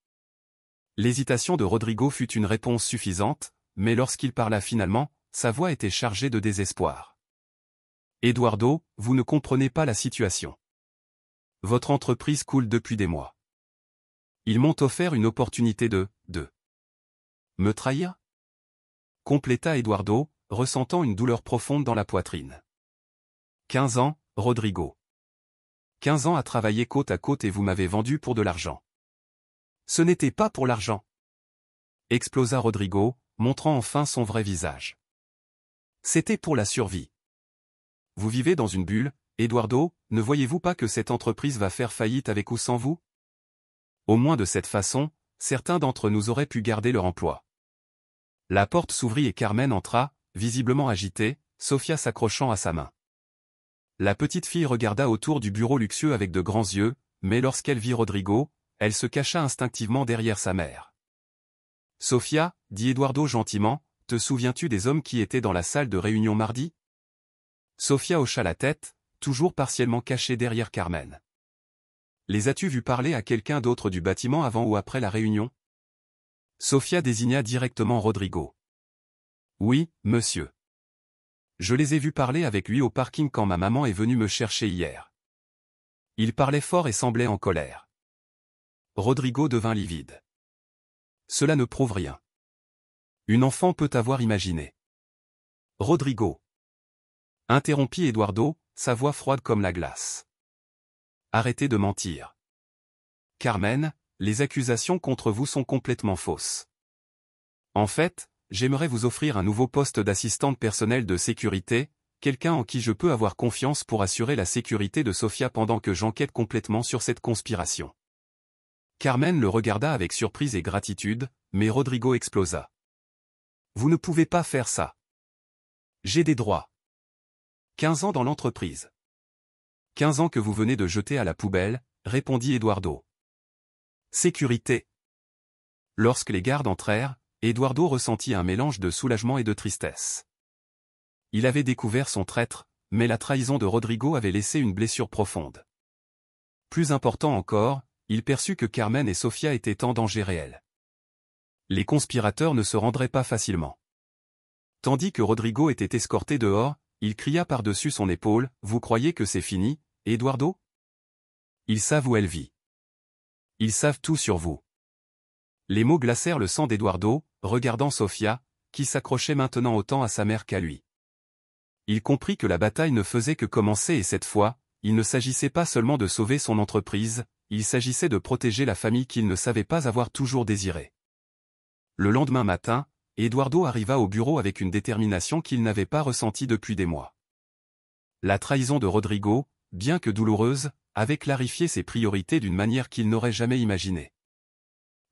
L'hésitation de Rodrigo fut une réponse suffisante, mais lorsqu'il parla finalement, sa voix était chargée de désespoir. Eduardo, vous ne comprenez pas la situation. Votre entreprise coule depuis des mois. Ils m'ont offert une opportunité de me trahir? Compléta Eduardo, ressentant une douleur profonde dans la poitrine. 15 ans, Rodrigo. 15 ans à travailler côte à côte et vous m'avez vendu pour de l'argent. Ce n'était pas pour l'argent. Explosa Rodrigo, montrant enfin son vrai visage. C'était pour la survie. Vous vivez dans une bulle, Eduardo, ne voyez-vous pas que cette entreprise va faire faillite avec ou sans vous? Au moins de cette façon, certains d'entre nous auraient pu garder leur emploi. La porte s'ouvrit et Carmen entra, visiblement agitée, Sofia s'accrochant à sa main. La petite fille regarda autour du bureau luxueux avec de grands yeux, mais lorsqu'elle vit Rodrigo, elle se cacha instinctivement derrière sa mère. « Sofia, dit Eduardo gentiment, te souviens-tu des hommes qui étaient dans la salle de réunion mardi ?» Sofia hocha la tête, toujours partiellement cachée derrière Carmen. « Les as-tu vus parler à quelqu'un d'autre du bâtiment avant ou après la réunion ?» Sofia désigna directement Rodrigo. « Oui, monsieur. Je les ai vus parler avec lui au parking quand ma maman est venue me chercher hier. » Il parlait fort et semblait en colère. Rodrigo devint livide. « Cela ne prouve rien. Une enfant peut avoir imaginé. » Rodrigo. Interrompit Eduardo, sa voix froide comme la glace. Arrêtez de mentir. Carmen, les accusations contre vous sont complètement fausses. En fait, j'aimerais vous offrir un nouveau poste d'assistante personnelle de sécurité, quelqu'un en qui je peux avoir confiance pour assurer la sécurité de Sofia pendant que j'enquête complètement sur cette conspiration. Carmen le regarda avec surprise et gratitude, mais Rodrigo explosa. Vous ne pouvez pas faire ça. J'ai des droits. 15 ans dans l'entreprise. 15 ans que vous venez de jeter à la poubelle, répondit Eduardo. Sécurité. Lorsque les gardes entrèrent, Eduardo ressentit un mélange de soulagement et de tristesse. Il avait découvert son traître, mais la trahison de Rodrigo avait laissé une blessure profonde. Plus important encore, il perçut que Carmen et Sofia étaient en danger réel. Les conspirateurs ne se rendraient pas facilement. Tandis que Rodrigo était escorté dehors, il cria par-dessus son épaule, « Vous croyez que c'est fini, Eduardo? Ils savent où elle vit. Ils savent tout sur vous. » Les mots glacèrent le sang d'Eduardo, regardant Sofia, qui s'accrochait maintenant autant à sa mère qu'à lui. Il comprit que la bataille ne faisait que commencer et cette fois, il ne s'agissait pas seulement de sauver son entreprise, il s'agissait de protéger la famille qu'il ne savait pas avoir toujours désirée. Le lendemain matin, Eduardo arriva au bureau avec une détermination qu'il n'avait pas ressentie depuis des mois. La trahison de Rodrigo, bien que douloureuse, avait clarifié ses priorités d'une manière qu'il n'aurait jamais imaginée.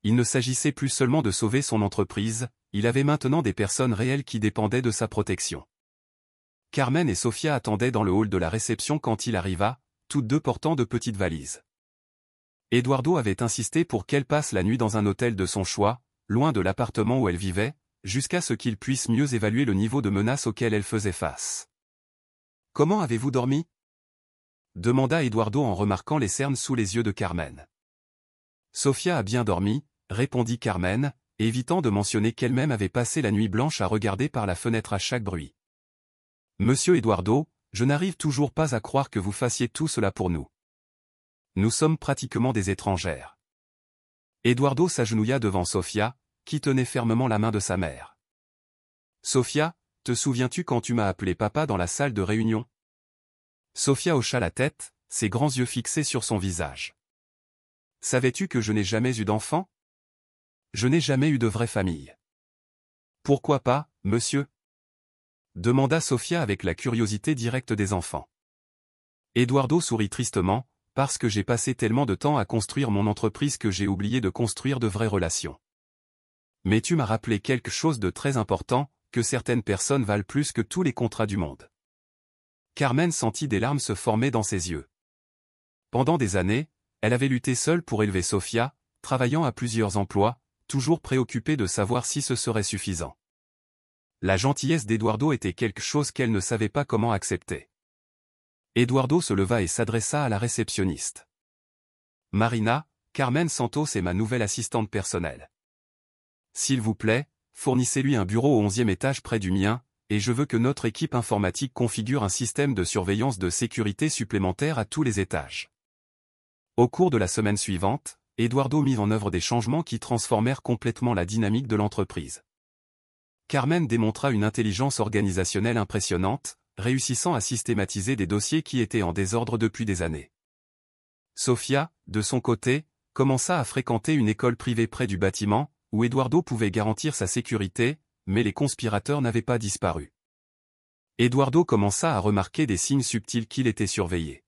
Il ne s'agissait plus seulement de sauver son entreprise, il avait maintenant des personnes réelles qui dépendaient de sa protection. Carmen et Sofia attendaient dans le hall de la réception quand il arriva, toutes deux portant de petites valises. Eduardo avait insisté pour qu'elle passe la nuit dans un hôtel de son choix, loin de l'appartement où elle vivait, jusqu'à ce qu'il puisse mieux évaluer le niveau de menace auquel elle faisait face. « Comment avez-vous dormi ?» demanda Eduardo en remarquant les cernes sous les yeux de Carmen. « Sofia a bien dormi », répondit Carmen, évitant de mentionner qu'elle-même avait passé la nuit blanche à regarder par la fenêtre à chaque bruit. « Monsieur Eduardo, je n'arrive toujours pas à croire que vous fassiez tout cela pour nous. Nous sommes pratiquement des étrangères. » Eduardo s'agenouilla devant Sofia, qui tenait fermement la main de sa mère. « Sofia, te souviens-tu quand tu m'as appelé papa dans la salle de réunion ?» Sofia hocha la tête, ses grands yeux fixés sur son visage. « Savais-tu que je n'ai jamais eu d'enfant? Je n'ai jamais eu de vraie famille. »« Pourquoi pas, monsieur ?» demanda Sofia avec la curiosité directe des enfants. Eduardo sourit tristement, « Parce que j'ai passé tellement de temps à construire mon entreprise que j'ai oublié de construire de vraies relations. Mais tu m'as rappelé quelque chose de très important, que certaines personnes valent plus que tous les contrats du monde. » Carmen sentit des larmes se former dans ses yeux. Pendant des années, elle avait lutté seule pour élever Sofia, travaillant à plusieurs emplois, toujours préoccupée de savoir si ce serait suffisant. La gentillesse d'Eduardo était quelque chose qu'elle ne savait pas comment accepter. Eduardo se leva et s'adressa à la réceptionniste. « Marina, Carmen Santos est ma nouvelle assistante personnelle. S'il vous plaît, fournissez-lui un bureau au 11e étage près du mien, et je veux que notre équipe informatique configure un système de surveillance de sécurité supplémentaire à tous les étages. » Au cours de la semaine suivante, Eduardo mit en œuvre des changements qui transformèrent complètement la dynamique de l'entreprise. Carmen démontra une intelligence organisationnelle impressionnante, réussissant à systématiser des dossiers qui étaient en désordre depuis des années. Sofia, de son côté, commença à fréquenter une école privée près du bâtiment, où Eduardo pouvait garantir sa sécurité, mais les conspirateurs n'avaient pas disparu. Eduardo commença à remarquer des signes subtils qu'il était surveillé.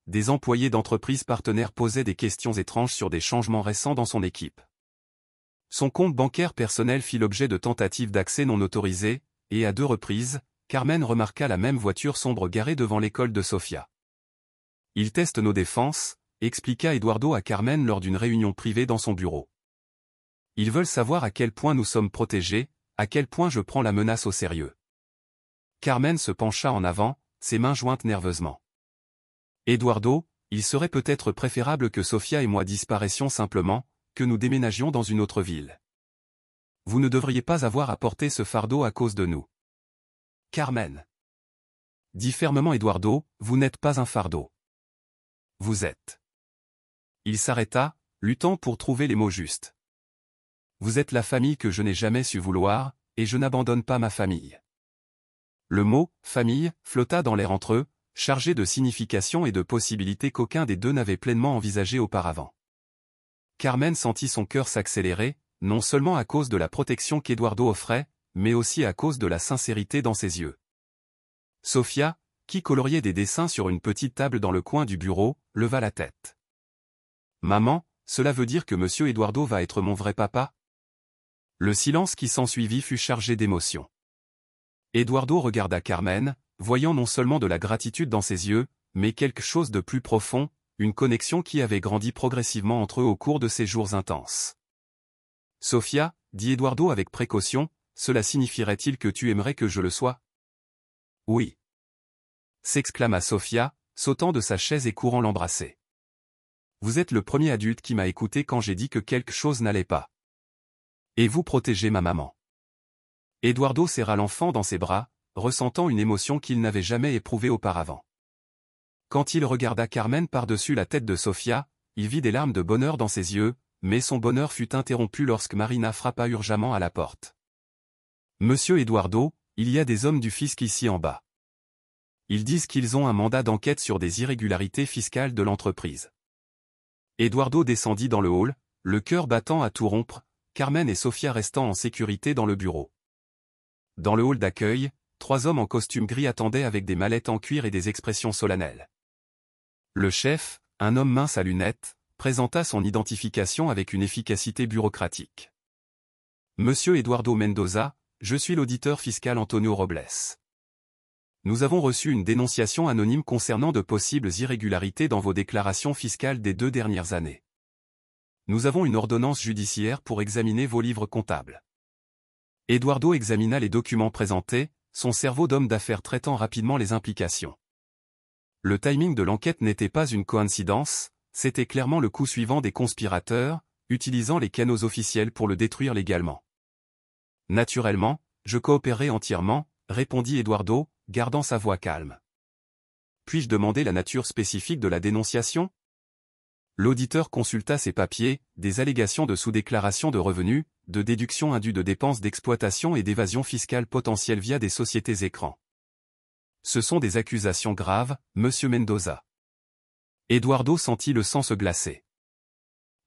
Des employés d'entreprises partenaires posaient des questions étranges sur des changements récents dans son équipe. Son compte bancaire personnel fit l'objet de tentatives d'accès non autorisées, et à 2 reprises, Carmen remarqua la même voiture sombre garée devant l'école de Sofia. « Il teste nos défenses », expliqua Eduardo à Carmen lors d'une réunion privée dans son bureau. « Ils veulent savoir à quel point nous sommes protégés, à quel point je prends la menace au sérieux. » Carmen se pencha en avant, ses mains jointes nerveusement. « Eduardo, il serait peut-être préférable que Sofia et moi disparaissions simplement, que nous déménagions dans une autre ville. Vous ne devriez pas avoir à porter ce fardeau à cause de nous. » Carmen. Dit fermement Eduardo, « Vous n'êtes pas un fardeau. Vous êtes. » Il s'arrêta, luttant pour trouver les mots justes. « Vous êtes la famille que je n'ai jamais su vouloir, et je n'abandonne pas ma famille. » Le mot « famille » flotta dans l'air entre eux, chargé de signification et de possibilités qu'aucun des deux n'avait pleinement envisagées auparavant. Carmen sentit son cœur s'accélérer, non seulement à cause de la protection qu'Eduardo offrait, mais aussi à cause de la sincérité dans ses yeux. Sofia, qui coloriait des dessins sur une petite table dans le coin du bureau, leva la tête. « Maman, cela veut dire que monsieur Eduardo va être mon vrai papa ?» Le silence qui s'ensuivit fut chargé d'émotion. Eduardo regarda Carmen, voyant non seulement de la gratitude dans ses yeux, mais quelque chose de plus profond, une connexion qui avait grandi progressivement entre eux au cours de ces jours intenses. Sofia, dit Eduardo avec précaution, cela signifierait-il que tu aimerais que je le sois? Oui. S'exclama Sofia, sautant de sa chaise et courant l'embrasser. Vous êtes le premier adulte qui m'a écouté quand j'ai dit que quelque chose n'allait pas. Et vous protégez ma maman. Eduardo serra l'enfant dans ses bras, ressentant une émotion qu'il n'avait jamais éprouvée auparavant. Quand il regarda Carmen par-dessus la tête de Sofia, il vit des larmes de bonheur dans ses yeux, mais son bonheur fut interrompu lorsque Marina frappa urgemment à la porte. Monsieur Eduardo, il y a des hommes du fisc ici en bas. Ils disent qu'ils ont un mandat d'enquête sur des irrégularités fiscales de l'entreprise. Eduardo descendit dans le hall, le cœur battant à tout rompre, Carmen et Sofia restant en sécurité dans le bureau. Dans le hall d'accueil, 3 hommes en costume gris attendaient avec des mallettes en cuir et des expressions solennelles. Le chef, un homme mince à lunettes, présenta son identification avec une efficacité bureaucratique. Monsieur Eduardo Mendoza, je suis l'auditeur fiscal Antonio Robles. Nous avons reçu une dénonciation anonyme concernant de possibles irrégularités dans vos déclarations fiscales des 2 dernières années. Nous avons une ordonnance judiciaire pour examiner vos livres comptables. Eduardo examina les documents présentés, son cerveau d'homme d'affaires traitant rapidement les implications. Le timing de l'enquête n'était pas une coïncidence, c'était clairement le coup suivant des conspirateurs, utilisant les canaux officiels pour le détruire légalement. Naturellement, je coopérerai entièrement, répondit Eduardo, gardant sa voix calme. Puis-je demander la nature spécifique de la dénonciation? L'auditeur consulta ses papiers, des allégations de sous-déclaration de revenus, de déduction indue de dépenses d'exploitation et d'évasion fiscale potentielle via des sociétés écrans. Ce sont des accusations graves, monsieur Mendoza. Eduardo sentit le sang se glacer.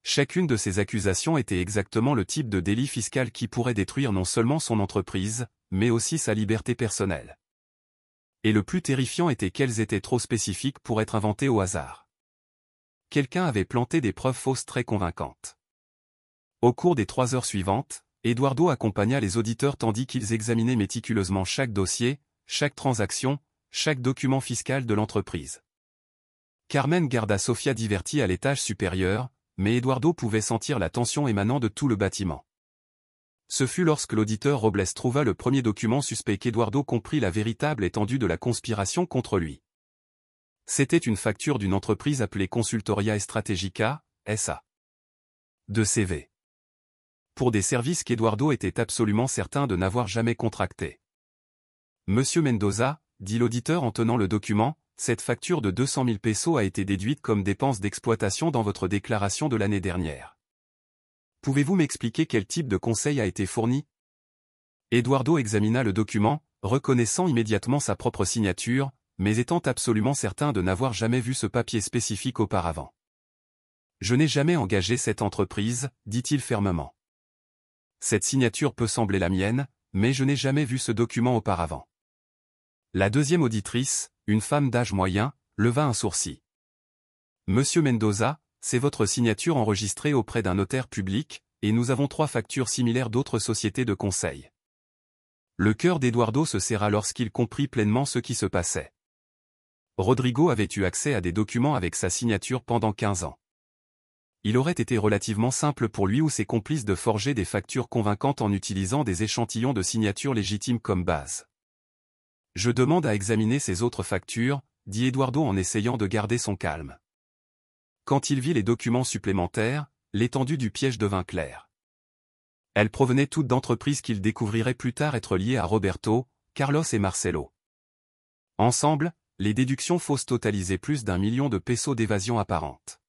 Chacune de ces accusations était exactement le type de délit fiscal qui pourrait détruire non seulement son entreprise, mais aussi sa liberté personnelle. Et le plus terrifiant était qu'elles étaient trop spécifiques pour être inventées au hasard. Quelqu'un avait planté des preuves fausses très convaincantes. Au cours des 3 heures suivantes, Eduardo accompagna les auditeurs tandis qu'ils examinaient méticuleusement chaque dossier, chaque transaction, chaque document fiscal de l'entreprise. Carmen garda Sofia divertie à l'étage supérieur, mais Eduardo pouvait sentir la tension émanant de tout le bâtiment. Ce fut lorsque l'auditeur Robles trouva le premier document suspect qu'Eduardo comprit la véritable étendue de la conspiration contre lui. C'était une facture d'une entreprise appelée Consultoria Strategica, S.A. de CV. Pour des services qu'Eduardo était absolument certain de n'avoir jamais contractés. Monsieur Mendoza, dit l'auditeur en tenant le document, cette facture de 200 000 pesos a été déduite comme dépense d'exploitation dans votre déclaration de l'année dernière. Pouvez-vous m'expliquer quel type de conseil a été fourni? Eduardo examina le document, reconnaissant immédiatement sa propre signature, mais étant absolument certain de n'avoir jamais vu ce papier spécifique auparavant. Je n'ai jamais engagé cette entreprise, dit-il fermement. Cette signature peut sembler la mienne, mais je n'ai jamais vu ce document auparavant. La deuxième auditrice, une femme d'âge moyen, leva un sourcil. Monsieur Mendoza, c'est votre signature enregistrée auprès d'un notaire public, et nous avons 3 factures similaires d'autres sociétés de conseil. Le cœur d'Eduardo se serra lorsqu'il comprit pleinement ce qui se passait. Rodrigo avait eu accès à des documents avec sa signature pendant 15 ans. Il aurait été relativement simple pour lui ou ses complices de forger des factures convaincantes en utilisant des échantillons de signatures légitimes comme base. Je demande à examiner ces autres factures, dit Eduardo en essayant de garder son calme. Quand il vit les documents supplémentaires, l'étendue du piège devint claire. Elles provenaient toutes d'entreprises qu'il découvrirait plus tard être liées à Roberto, Carlos et Marcelo. Ensemble, les déductions fausses totalisaient plus d'1 million de pesos d'évasion apparente.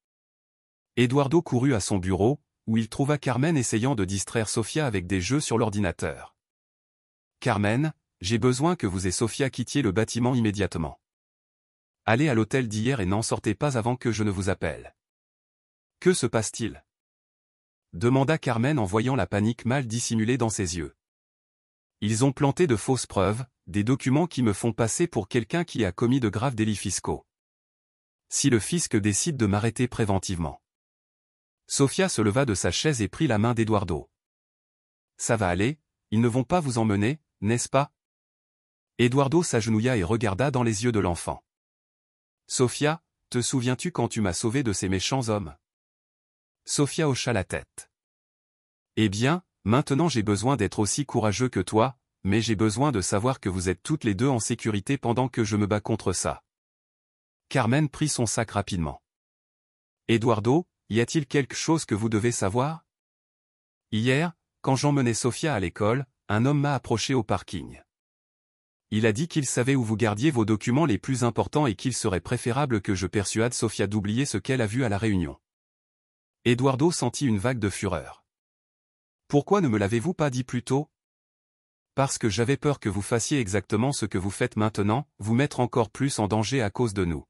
Eduardo courut à son bureau, où il trouva Carmen essayant de distraire Sofia avec des jeux sur l'ordinateur. Carmen, j'ai besoin que vous et Sofia quittiez le bâtiment immédiatement. Allez à l'hôtel d'hier et n'en sortez pas avant que je ne vous appelle. Que se passe-t-il? Demanda Carmen en voyant la panique mal dissimulée dans ses yeux. Ils ont planté de fausses preuves, des documents qui me font passer pour quelqu'un qui a commis de graves délits fiscaux. Si le fisc décide de m'arrêter préventivement. Sofia se leva de sa chaise et prit la main d'Eduardo. Ça va aller, ils ne vont pas vous emmener, n'est-ce pas? Eduardo s'agenouilla et regarda dans les yeux de l'enfant. Sofia, te souviens-tu quand tu m'as sauvé de ces méchants hommes? Sofia hocha la tête. Eh bien, maintenant j'ai besoin d'être aussi courageux que toi, mais j'ai besoin de savoir que vous êtes toutes les deux en sécurité pendant que je me bats contre ça. Carmen prit son sac rapidement. Eduardo, y a-t-il quelque chose que vous devez savoir? Hier, quand j'emmenais Sofia à l'école, un homme m'a approché au parking. Il a dit qu'il savait où vous gardiez vos documents les plus importants et qu'il serait préférable que je persuade Sofia d'oublier ce qu'elle a vu à la réunion. Eduardo sentit une vague de fureur. Pourquoi ne me l'avez-vous pas dit plus tôt? Parce que j'avais peur que vous fassiez exactement ce que vous faites maintenant, vous mettre encore plus en danger à cause de nous.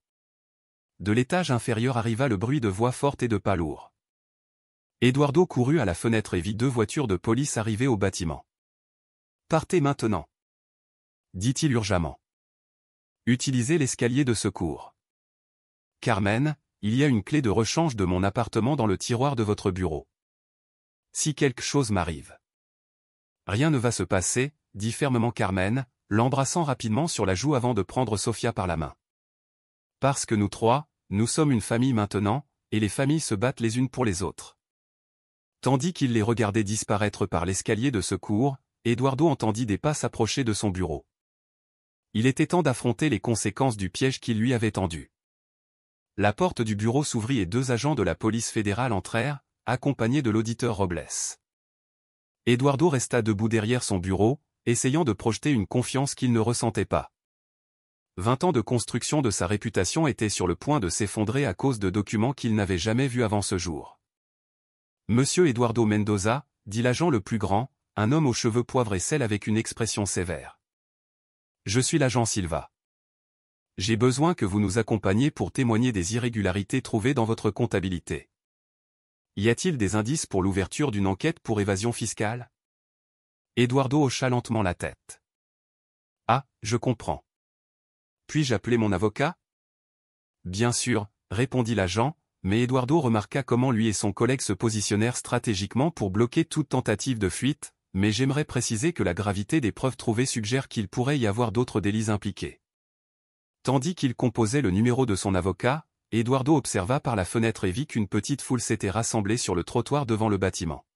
De l'étage inférieur arriva le bruit de voix fortes et de pas lourds. Eduardo courut à la fenêtre et vit 2 voitures de police arriver au bâtiment. « Partez maintenant !» dit-il urgemment. « Utilisez l'escalier de secours. Carmen, il y a une clé de rechange de mon appartement dans le tiroir de votre bureau. Si quelque chose m'arrive. » « Rien ne va se passer, » dit fermement Carmen, l'embrassant rapidement sur la joue avant de prendre Sofia par la main. « Parce que nous 3, nous sommes une famille maintenant, et les familles se battent les unes pour les autres. » Tandis qu'il les regardait disparaître par l'escalier de secours, Eduardo entendit des pas s'approcher de son bureau. Il était temps d'affronter les conséquences du piège qu'il lui avait tendu. La porte du bureau s'ouvrit et 2 agents de la police fédérale entrèrent, accompagnés de l'auditeur Robles. Eduardo resta debout derrière son bureau, essayant de projeter une confiance qu'il ne ressentait pas. 20 ans de construction de sa réputation étaient sur le point de s'effondrer à cause de documents qu'il n'avait jamais vus avant ce jour. « Monsieur Eduardo Mendoza, » dit l'agent le plus grand, un homme aux cheveux poivre et sel avec une expression sévère. « Je suis l'agent Silva. J'ai besoin que vous nous accompagniez pour témoigner des irrégularités trouvées dans votre comptabilité. Y a-t-il des indices pour l'ouverture d'une enquête pour évasion fiscale? » Eduardo hocha lentement la tête. « Ah, je comprends. Puis-je appeler mon avocat? » Bien sûr, répondit l'agent, mais Eduardo remarqua comment lui et son collègue se positionnèrent stratégiquement pour bloquer toute tentative de fuite, mais j'aimerais préciser que la gravité des preuves trouvées suggère qu'il pourrait y avoir d'autres délits impliqués. Tandis qu'il composait le numéro de son avocat, Eduardo observa par la fenêtre et vit qu'une petite foule s'était rassemblée sur le trottoir devant le bâtiment.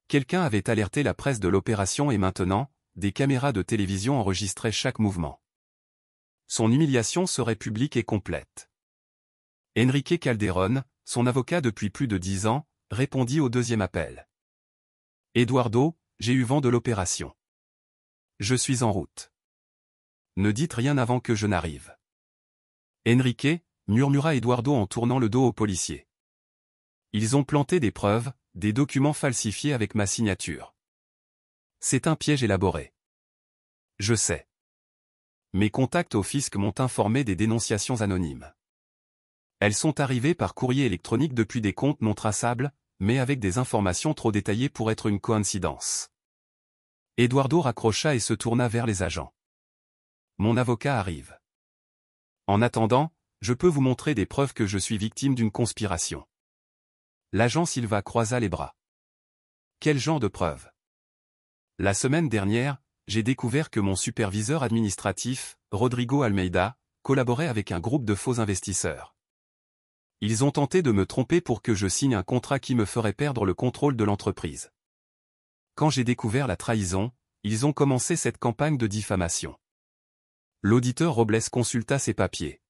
Quelqu'un avait alerté la presse de l'opération et maintenant, des caméras de télévision enregistraient chaque mouvement. Son humiliation serait publique et complète. Enrique Calderón, son avocat depuis plus de 10 ans, répondit au 2e appel. « Eduardo, j'ai eu vent de l'opération. Je suis en route. Ne dites rien avant que je n'arrive. » Enrique, murmura Eduardo en tournant le dos aux policiers. Ils ont planté des preuves, des documents falsifiés avec ma signature. C'est un piège élaboré. Je sais. Mes contacts au fisc m'ont informé des dénonciations anonymes. Elles sont arrivées par courrier électronique depuis des comptes non traçables, mais avec des informations trop détaillées pour être une coïncidence. Eduardo raccrocha et se tourna vers les agents. Mon avocat arrive. En attendant, je peux vous montrer des preuves que je suis victime d'une conspiration. L'agent Silva croisa les bras. Quel genre de preuves? La semaine dernière, j'ai découvert que mon superviseur administratif, Rodrigo Almeida, collaborait avec un groupe de faux investisseurs. Ils ont tenté de me tromper pour que je signe un contrat qui me ferait perdre le contrôle de l'entreprise. Quand j'ai découvert la trahison, ils ont commencé cette campagne de diffamation. L'auditeur Robles consulta ses papiers.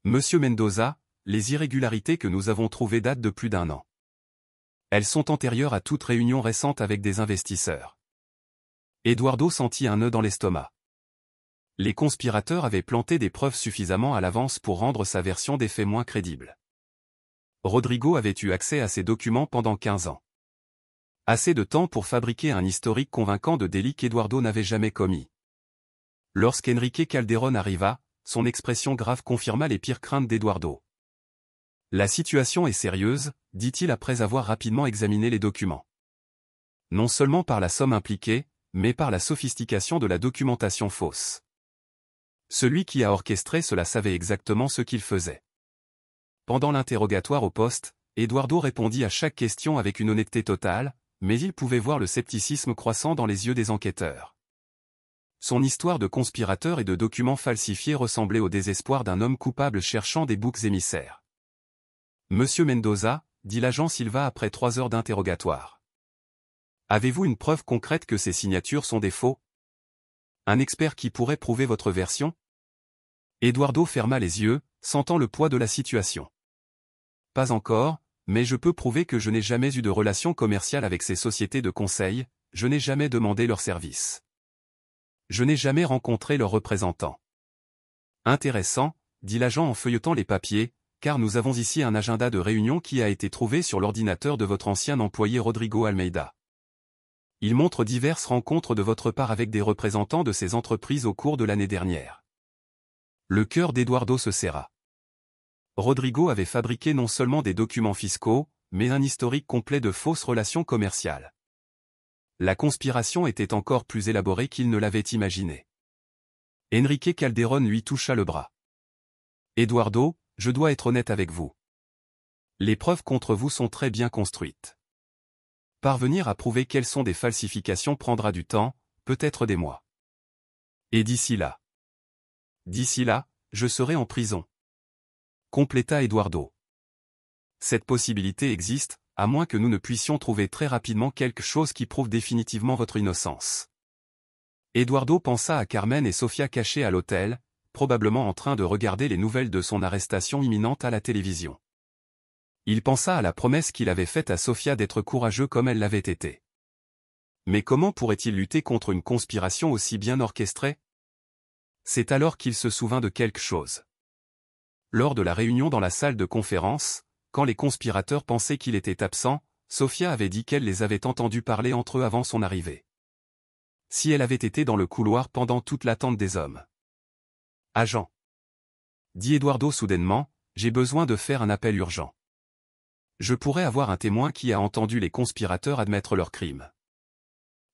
Monsieur Mendoza, les irrégularités que nous avons trouvées datent de plus d'1 an. Elles sont antérieures à toute réunion récente avec des investisseurs. Eduardo sentit un nœud dans l'estomac. Les conspirateurs avaient planté des preuves suffisamment à l'avance pour rendre sa version des faits moins crédible. Rodrigo avait eu accès à ces documents pendant 15 ans. Assez de temps pour fabriquer un historique convaincant de délits qu'Eduardo n'avait jamais commis. Lorsqu'Enrique Calderón arriva, son expression grave confirma les pires craintes d'Eduardo. « La situation est sérieuse, » dit-il après avoir rapidement examiné les documents. Non seulement par la somme impliquée, mais par la sophistication de la documentation fausse. Celui qui a orchestré cela savait exactement ce qu'il faisait. Pendant l'interrogatoire au poste, Eduardo répondit à chaque question avec une honnêteté totale, mais il pouvait voir le scepticisme croissant dans les yeux des enquêteurs. Son histoire de conspirateur et de documents falsifiés ressemblait au désespoir d'un homme coupable cherchant des boucs émissaires. « Monsieur Mendoza, » dit l'agent Silva après 3 heures d'interrogatoire. Avez-vous une preuve concrète que ces signatures sont des faux? Un expert qui pourrait prouver votre version? Eduardo ferma les yeux, sentant le poids de la situation. Pas encore, mais je peux prouver que je n'ai jamais eu de relation commerciale avec ces sociétés de conseil, je n'ai jamais demandé leurs services. Je n'ai jamais rencontré leurs représentants. Intéressant, dit l'agent en feuilletant les papiers, car nous avons ici un agenda de réunion qui a été trouvé sur l'ordinateur de votre ancien employé Rodrigo Almeida. Il montre diverses rencontres de votre part avec des représentants de ces entreprises au cours de l'année dernière. Le cœur d'Eduardo se serra. Rodrigo avait fabriqué non seulement des documents fiscaux, mais un historique complet de fausses relations commerciales. La conspiration était encore plus élaborée qu'il ne l'avait imaginé. Enrique Calderón lui toucha le bras. Eduardo, je dois être honnête avec vous. Les preuves contre vous sont très bien construites. Parvenir à prouver quelles sont des falsifications prendra du temps, peut-être des mois. Et d'ici là, je serai en prison. Compléta Eduardo. Cette possibilité existe, à moins que nous ne puissions trouver très rapidement quelque chose qui prouve définitivement votre innocence. Eduardo pensa à Carmen et Sofia cachées à l'hôtel, probablement en train de regarder les nouvelles de son arrestation imminente à la télévision. Il pensa à la promesse qu'il avait faite à Sofia d'être courageux comme elle l'avait été. Mais comment pourrait-il lutter contre une conspiration aussi bien orchestrée? C'est alors qu'il se souvint de quelque chose. Lors de la réunion dans la salle de conférence, quand les conspirateurs pensaient qu'il était absent, Sofia avait dit qu'elle les avait entendus parler entre eux avant son arrivée. Si elle avait été dans le couloir pendant toute l'attente des hommes. Agent, dit Eduardo soudainement, j'ai besoin de faire un appel urgent. Je pourrais avoir un témoin qui a entendu les conspirateurs admettre leur crime.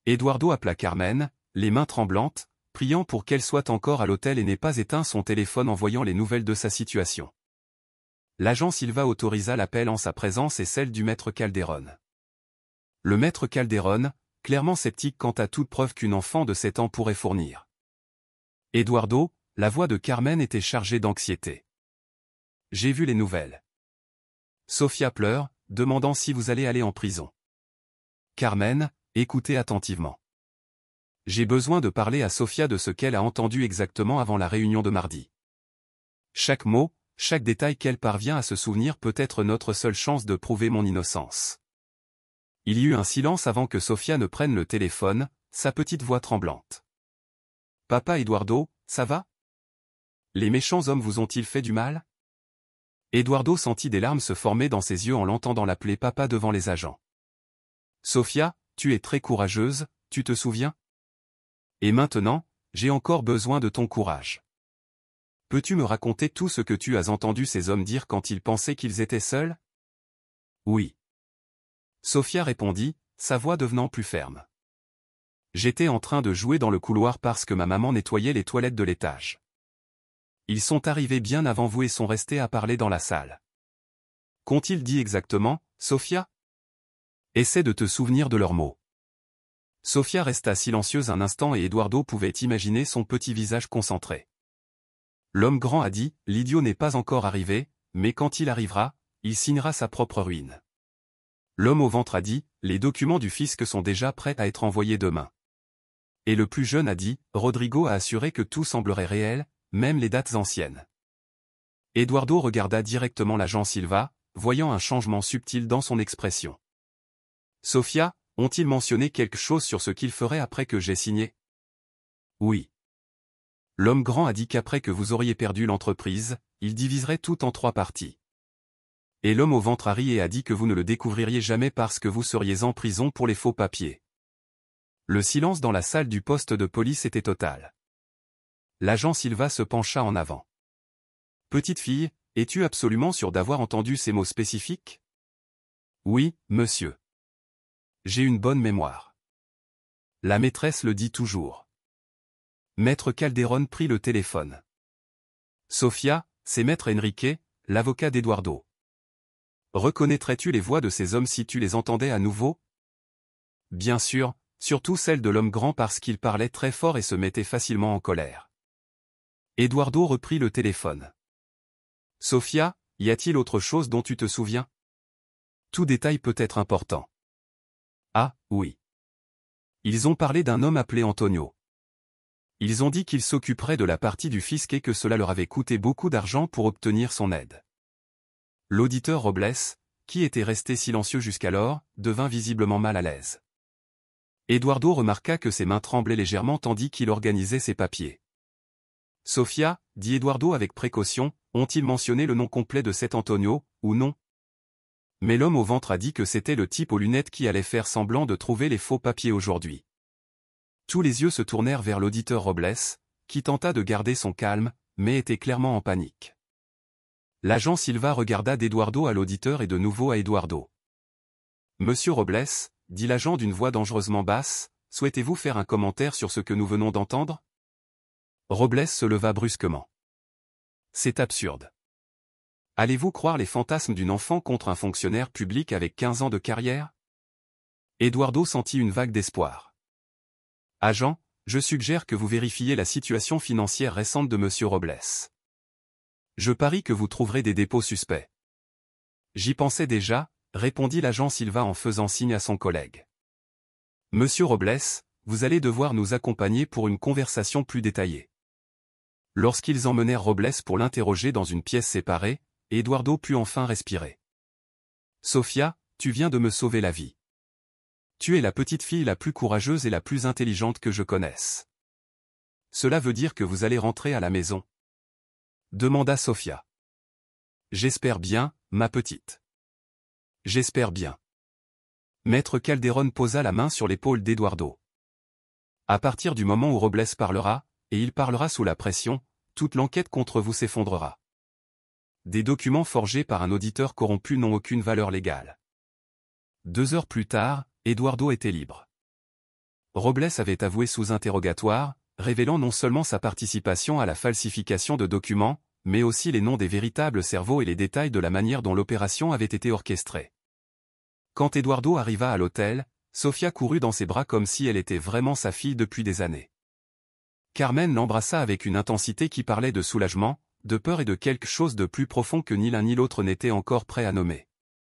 Eduardo appela Carmen, les mains tremblantes, priant pour qu'elle soit encore à l'hôtel et n'ait pas éteint son téléphone en voyant les nouvelles de sa situation. L'agent Silva autorisa l'appel en sa présence et celle du maître Calderón. Le maître Calderón, clairement sceptique quant à toute preuve qu'une enfant de 7 ans pourrait fournir. Eduardo, la voix de Carmen était chargée d'anxiété. J'ai vu les nouvelles. Sofia pleure, demandant si vous allez aller en prison. Carmen, écoutez attentivement. J'ai besoin de parler à Sofia de ce qu'elle a entendu exactement avant la réunion de mardi. Chaque mot, chaque détail qu'elle parvient à se souvenir peut être notre seule chance de prouver mon innocence. Il y eut un silence avant que Sofia ne prenne le téléphone, sa petite voix tremblante. Papa Eduardo, ça va? Les méchants hommes vous ont-ils fait du mal? Eduardo sentit des larmes se former dans ses yeux en l'entendant l'appeler papa devant les agents. Sofia, tu es très courageuse, tu te souviens? Et maintenant, j'ai encore besoin de ton courage. Peux-tu me raconter tout ce que tu as entendu ces hommes dire quand ils pensaient qu'ils étaient seuls? Oui. Sofia répondit, sa voix devenant plus ferme. J'étais en train de jouer dans le couloir parce que ma maman nettoyait les toilettes de l'étage. Ils sont arrivés bien avant vous et sont restés à parler dans la salle. Qu'ont-ils dit exactement, Sofia? Essaie de te souvenir de leurs mots. Sofia resta silencieuse un instant et Eduardo pouvait imaginer son petit visage concentré. L'homme grand a dit, l'idiot n'est pas encore arrivé, mais quand il arrivera, il signera sa propre ruine. L'homme au ventre a dit, les documents du fisc sont déjà prêts à être envoyés demain. Et le plus jeune a dit, Rodrigo a assuré que tout semblerait réel, même les dates anciennes. Eduardo regarda directement l'agent Silva, voyant un changement subtil dans son expression. Sofia, ont-ils mentionné quelque chose sur ce qu'ils feraient après que j'ai signé? Oui. L'homme grand a dit qu'après que vous auriez perdu l'entreprise, il diviserait tout en 3 parties. Et l'homme au ventre a ri et a dit que vous ne le découvririez jamais parce que vous seriez en prison pour les faux papiers. Le silence dans la salle du poste de police était total. L'agent Silva se pencha en avant. Petite fille, es-tu absolument sûre d'avoir entendu ces mots spécifiques? Oui, monsieur. J'ai une bonne mémoire. La maîtresse le dit toujours. Maître Calderón prit le téléphone. Sofia, c'est Maître Enrique, l'avocat d'Eduardo. Reconnaîtrais-tu les voix de ces hommes si tu les entendais à nouveau? Bien sûr, surtout celle de l'homme grand parce qu'il parlait très fort et se mettait facilement en colère. Eduardo reprit le téléphone. Sofia, y a-t-il autre chose dont tu te souviens? Tout détail peut être important. Ah, oui. Ils ont parlé d'un homme appelé Antonio. Ils ont dit qu'il s'occuperait de la partie du fisc et que cela leur avait coûté beaucoup d'argent pour obtenir son aide. L'auditeur Robles, qui était resté silencieux jusqu'alors, devint visiblement mal à l'aise. Eduardo remarqua que ses mains tremblaient légèrement tandis qu'il organisait ses papiers. « Sofia, dit Eduardo avec précaution, ont-ils mentionné le nom complet de cet Antonio, ou non ?» Mais l'homme au ventre a dit que c'était le type aux lunettes qui allait faire semblant de trouver les faux papiers aujourd'hui. Tous les yeux se tournèrent vers l'auditeur Robles, qui tenta de garder son calme, mais était clairement en panique. L'agent Silva regarda d'Eduardo à l'auditeur et de nouveau à Eduardo. « Monsieur Robles, dit l'agent d'une voix dangereusement basse, souhaitez-vous faire un commentaire sur ce que nous venons d'entendre ?» Robles se leva brusquement. « C'est absurde. Allez-vous croire les fantasmes d'une enfant contre un fonctionnaire public avec 15 ans de carrière ?» Eduardo sentit une vague d'espoir. « Agent, je suggère que vous vérifiez la situation financière récente de Monsieur Robles. Je parie que vous trouverez des dépôts suspects. » J'y pensais déjà, répondit l'agent Silva en faisant signe à son collègue. « Monsieur Robles, vous allez devoir nous accompagner pour une conversation plus détaillée. » Lorsqu'ils emmenèrent Robles pour l'interroger dans une pièce séparée, Eduardo put enfin respirer. « Sofia, tu viens de me sauver la vie. Tu es la petite fille la plus courageuse et la plus intelligente que je connaisse. Cela veut dire que vous allez rentrer à la maison ?» demanda Sofia. « J'espère bien, ma petite. J'espère bien. » Maître Calderon posa la main sur l'épaule d'Eduardo. « À partir du moment où Robles parlera, et il parlera sous la pression, toute l'enquête contre vous s'effondrera. Des documents forgés par un auditeur corrompu n'ont aucune valeur légale. » 2 heures plus tard, Eduardo était libre. Robles avait avoué sous interrogatoire, révélant non seulement sa participation à la falsification de documents, mais aussi les noms des véritables cerveaux et les détails de la manière dont l'opération avait été orchestrée. Quand Eduardo arriva à l'hôtel, Sofia courut dans ses bras comme si elle était vraiment sa fille depuis des années. Carmen l'embrassa avec une intensité qui parlait de soulagement, de peur et de quelque chose de plus profond que ni l'un ni l'autre n'était encore prêt à nommer.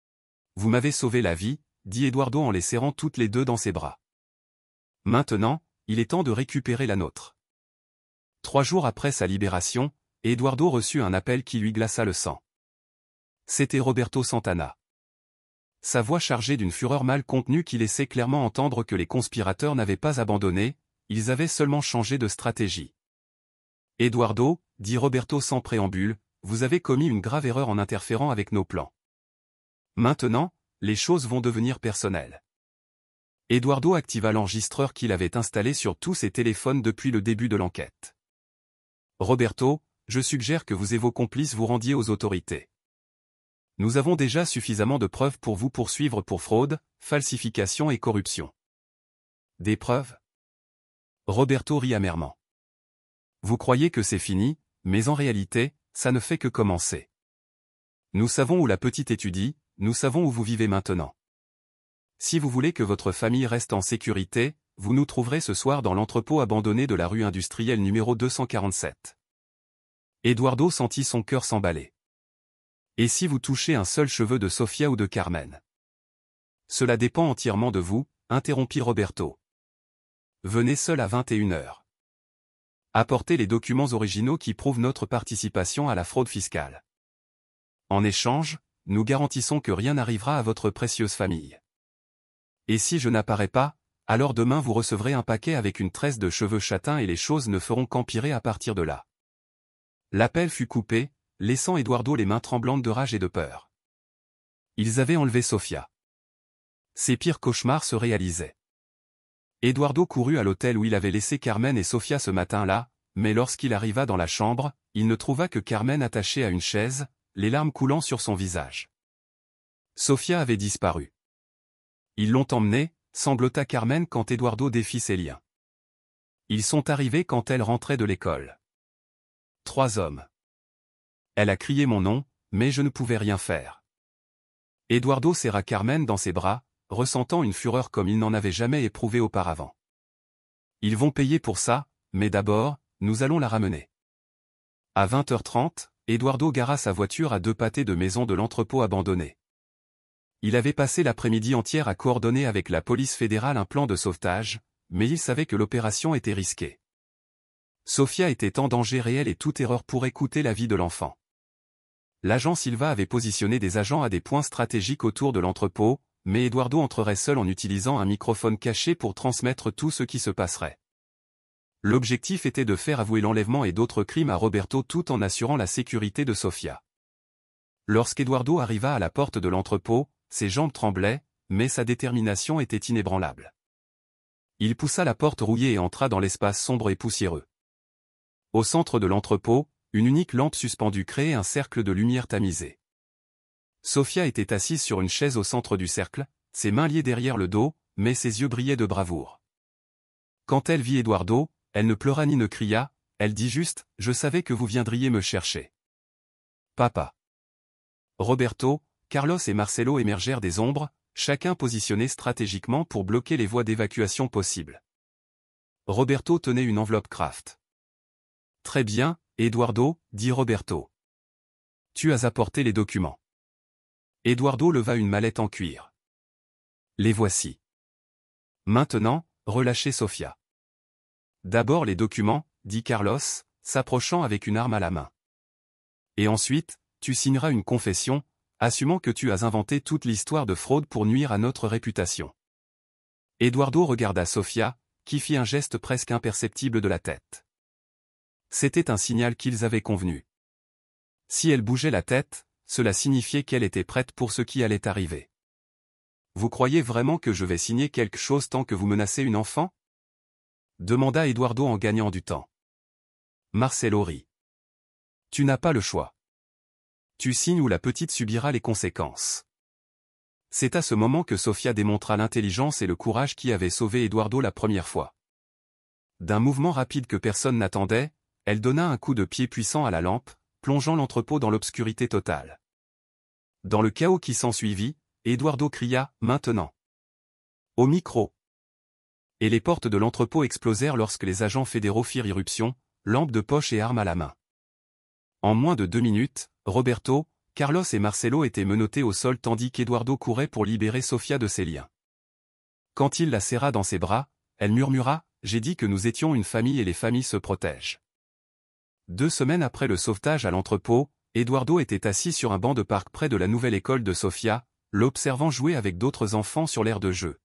« Vous m'avez sauvé la vie, » dit Eduardo en les serrant toutes les deux dans ses bras. « Maintenant, il est temps de récupérer la nôtre. » 3 jours après sa libération, Eduardo reçut un appel qui lui glaça le sang. C'était Roberto Santana. Sa voix chargée d'une fureur mal contenue qui laissait clairement entendre que les conspirateurs n'avaient pas abandonné, ils avaient seulement changé de stratégie. « Eduardo, dit Roberto sans préambule, vous avez commis une grave erreur en interférant avec nos plans. Maintenant, les choses vont devenir personnelles. » Eduardo activa l'enregistreur qu'il avait installé sur tous ses téléphones depuis le début de l'enquête. « Roberto, je suggère que vous et vos complices vous rendiez aux autorités. Nous avons déjà suffisamment de preuves pour vous poursuivre pour fraude, falsification et corruption. » Des preuves ? Roberto rit amèrement. Vous croyez que c'est fini, mais en réalité, ça ne fait que commencer. Nous savons où la petite étudie, nous savons où vous vivez maintenant. Si vous voulez que votre famille reste en sécurité, vous nous trouverez ce soir dans l'entrepôt abandonné de la rue industrielle numéro 247. Eduardo sentit son cœur s'emballer. Et si vous touchez un seul cheveu de Sofia ou de Carmen? Cela dépend entièrement de vous, interrompit Roberto. Venez seul à 21h. Apportez les documents originaux qui prouvent notre participation à la fraude fiscale. En échange, nous garantissons que rien n'arrivera à votre précieuse famille. Et si je n'apparais pas, alors demain vous recevrez un paquet avec une tresse de cheveux châtains et les choses ne feront qu'empirer à partir de là. L'appel fut coupé, laissant Eduardo les mains tremblantes de rage et de peur. Ils avaient enlevé Sofia. Ses pires cauchemars se réalisaient. Eduardo courut à l'hôtel où il avait laissé Carmen et Sofia ce matin-là, mais lorsqu'il arriva dans la chambre, il ne trouva que Carmen attachée à une chaise, les larmes coulant sur son visage. Sofia avait disparu. Ils l'ont emmenée, sanglota Carmen quand Eduardo défit ses liens. Ils sont arrivés quand elle rentrait de l'école. 3 hommes. Elle a crié mon nom, mais je ne pouvais rien faire. Eduardo serra Carmen dans ses bras, ressentant une fureur comme il n'en avait jamais éprouvé auparavant. Ils vont payer pour ça, mais d'abord, nous allons la ramener. À 20h30, Eduardo gara sa voiture à 2 pâtés de maison de l'entrepôt abandonné. Il avait passé l'après-midi entière à coordonner avec la police fédérale un plan de sauvetage, mais il savait que l'opération était risquée. Sofia était en danger réel et toute erreur pourrait coûter la vie de l'enfant. L'agent Silva avait positionné des agents à des points stratégiques autour de l'entrepôt, mais Eduardo entrerait seul en utilisant un microphone caché pour transmettre tout ce qui se passerait. L'objectif était de faire avouer l'enlèvement et d'autres crimes à Roberto tout en assurant la sécurité de Sofia. Lorsqu'Eduardo arriva à la porte de l'entrepôt, ses jambes tremblaient, mais sa détermination était inébranlable. Il poussa la porte rouillée et entra dans l'espace sombre et poussiéreux. Au centre de l'entrepôt, une unique lampe suspendue créait un cercle de lumière tamisée. Sofia était assise sur une chaise au centre du cercle, ses mains liées derrière le dos, mais ses yeux brillaient de bravoure. Quand elle vit Eduardo, elle ne pleura ni ne cria, elle dit juste « Je savais que vous viendriez me chercher. » Papa. Roberto, Carlos et Marcelo émergèrent des ombres, chacun positionné stratégiquement pour bloquer les voies d'évacuation possibles. Roberto tenait une enveloppe Kraft. « Très bien, Eduardo, dit Roberto. Tu as apporté les documents. » Eduardo leva une mallette en cuir. « Les voici. Maintenant, relâchez Sofia. » D'abord les documents, dit Carlos, s'approchant avec une arme à la main. Et ensuite, tu signeras une confession, assumant que tu as inventé toute l'histoire de fraude pour nuire à notre réputation. Eduardo regarda Sofia, qui fit un geste presque imperceptible de la tête. C'était un signal qu'ils avaient convenu. Si elle bougeait la tête, cela signifiait qu'elle était prête pour ce qui allait arriver. Vous croyez vraiment que je vais signer quelque chose tant que vous menacez une enfant ? Demanda Eduardo en gagnant du temps. Marcelo rit. Tu n'as pas le choix. Tu signes ou la petite subira les conséquences. C'est à ce moment que Sofia démontra l'intelligence et le courage qui avaient sauvé Eduardo la première fois. D'un mouvement rapide que personne n'attendait, elle donna un coup de pied puissant à la lampe, plongeant l'entrepôt dans l'obscurité totale. Dans le chaos qui s'ensuivit, Eduardo cria « Maintenant !» au micro. Et les portes de l'entrepôt explosèrent lorsque les agents fédéraux firent irruption, lampe de poche et armes à la main. En moins de 2 minutes, Roberto, Carlos et Marcelo étaient menottés au sol tandis qu'Eduardo courait pour libérer Sofia de ses liens. Quand il la serra dans ses bras, elle murmura « J'ai dit que nous étions une famille et les familles se protègent. » 2 semaines après le sauvetage à l'entrepôt, Eduardo était assis sur un banc de parc près de la nouvelle école de Sofia, l'observant jouer avec d'autres enfants sur l'aire de jeu.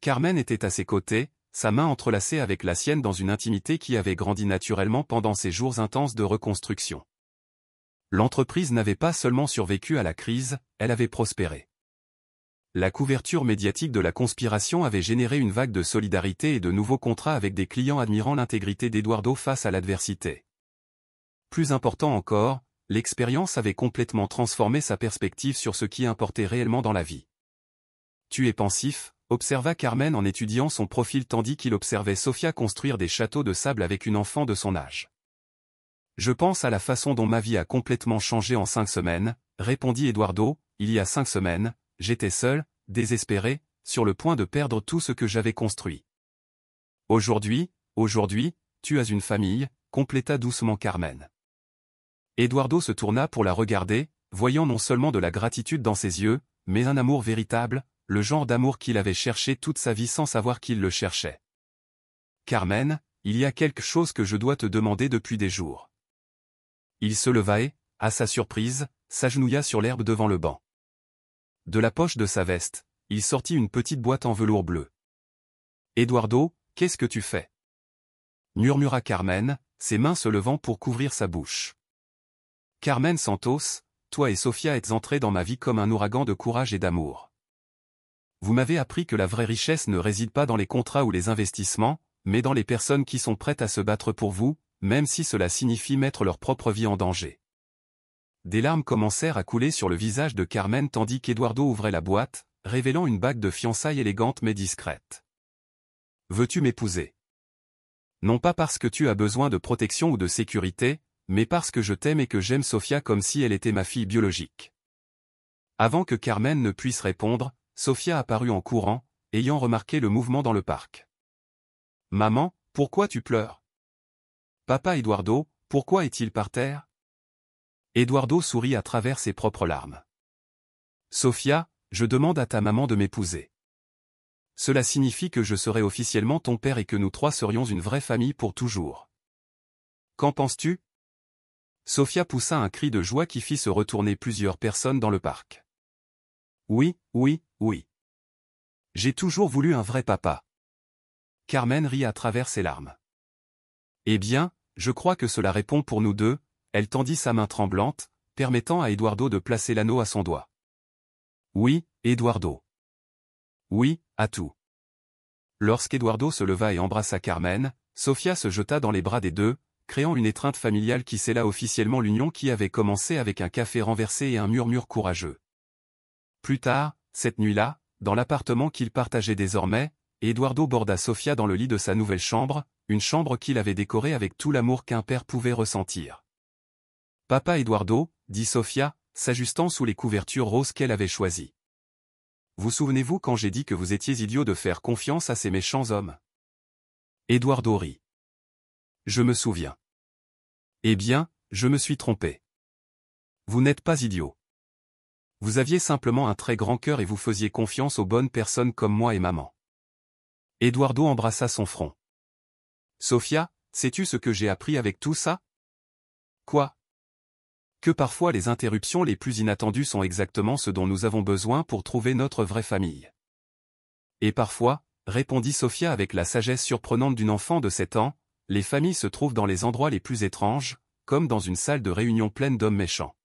Carmen était à ses côtés, sa main entrelacée avec la sienne dans une intimité qui avait grandi naturellement pendant ces jours intenses de reconstruction. L'entreprise n'avait pas seulement survécu à la crise, elle avait prospéré. La couverture médiatique de la conspiration avait généré une vague de solidarité et de nouveaux contrats avec des clients admirant l'intégrité d'Eduardo face à l'adversité. Plus important encore, l'expérience avait complètement transformé sa perspective sur ce qui importait réellement dans la vie. Tu es pensif, observa Carmen en étudiant son profil tandis qu'il observait Sofia construire des châteaux de sable avec une enfant de son âge. Je pense à la façon dont ma vie a complètement changé en 5 semaines, répondit Eduardo, il y a 5 semaines, j'étais seul, désespéré, sur le point de perdre tout ce que j'avais construit. Aujourd'hui, tu as une famille, compléta doucement Carmen. Eduardo se tourna pour la regarder, voyant non seulement de la gratitude dans ses yeux, mais un amour véritable, le genre d'amour qu'il avait cherché toute sa vie sans savoir qu'il le cherchait. Carmen, il y a quelque chose que je dois te demander depuis des jours. Il se leva et, à sa surprise, s'agenouilla sur l'herbe devant le banc. De la poche de sa veste, il sortit une petite boîte en velours bleu. Eduardo, qu'est-ce que tu fais ? Murmura Carmen, ses mains se levant pour couvrir sa bouche. Carmen Santos, toi et Sofia êtes entrés dans ma vie comme un ouragan de courage et d'amour. Vous m'avez appris que la vraie richesse ne réside pas dans les contrats ou les investissements, mais dans les personnes qui sont prêtes à se battre pour vous, même si cela signifie mettre leur propre vie en danger. Des larmes commencèrent à couler sur le visage de Carmen tandis qu'Eduardo ouvrait la boîte, révélant une bague de fiançailles élégante mais discrète. Veux-tu m'épouser ? Non pas parce que tu as besoin de protection ou de sécurité, mais parce que je t'aime et que j'aime Sofia comme si elle était ma fille biologique. Avant que Carmen ne puisse répondre, Sofia apparut en courant, ayant remarqué le mouvement dans le parc. « Maman, pourquoi tu pleures ? Papa Eduardo, pourquoi est-il par terre ?» Eduardo sourit à travers ses propres larmes. « Sofia, je demande à ta maman de m'épouser. » Cela signifie que je serai officiellement ton père et que nous trois serions une vraie famille pour toujours. Qu'en penses-tu? Sofia poussa un cri de joie qui fit se retourner plusieurs personnes dans le parc. Oui, oui, oui. J'ai toujours voulu un vrai papa. Carmen rit à travers ses larmes. Eh bien, je crois que cela répond pour nous deux, elle tendit sa main tremblante, permettant à Eduardo de placer l'anneau à son doigt. Oui, Eduardo. Oui, à tout. Lorsqu'Eduardo se leva et embrassa Carmen, Sofia se jeta dans les bras des deux, créant une étreinte familiale qui scella officiellement l'union qui avait commencé avec un café renversé et un murmure courageux. Plus tard, cette nuit-là, dans l'appartement qu'il partageait désormais, Eduardo borda Sofia dans le lit de sa nouvelle chambre, une chambre qu'il avait décorée avec tout l'amour qu'un père pouvait ressentir. « Papa Eduardo », dit Sofia, s'ajustant sous les couvertures roses qu'elle avait choisies. « Vous souvenez-vous quand j'ai dit que vous étiez idiot de faire confiance à ces méchants hommes ?» Eduardo rit. « Je me souviens. » Eh bien, je me suis trompé. Vous n'êtes pas idiot. Vous aviez simplement un très grand cœur et vous faisiez confiance aux bonnes personnes comme moi et maman. Eduardo embrassa son front. Sofia, sais-tu ce que j'ai appris avec tout ça? Quoi? Que parfois les interruptions les plus inattendues sont exactement ce dont nous avons besoin pour trouver notre vraie famille. Et parfois, répondit Sofia avec la sagesse surprenante d'une enfant de 7 ans, les familles se trouvent dans les endroits les plus étranges, comme dans une salle de réunion pleine d'hommes méchants.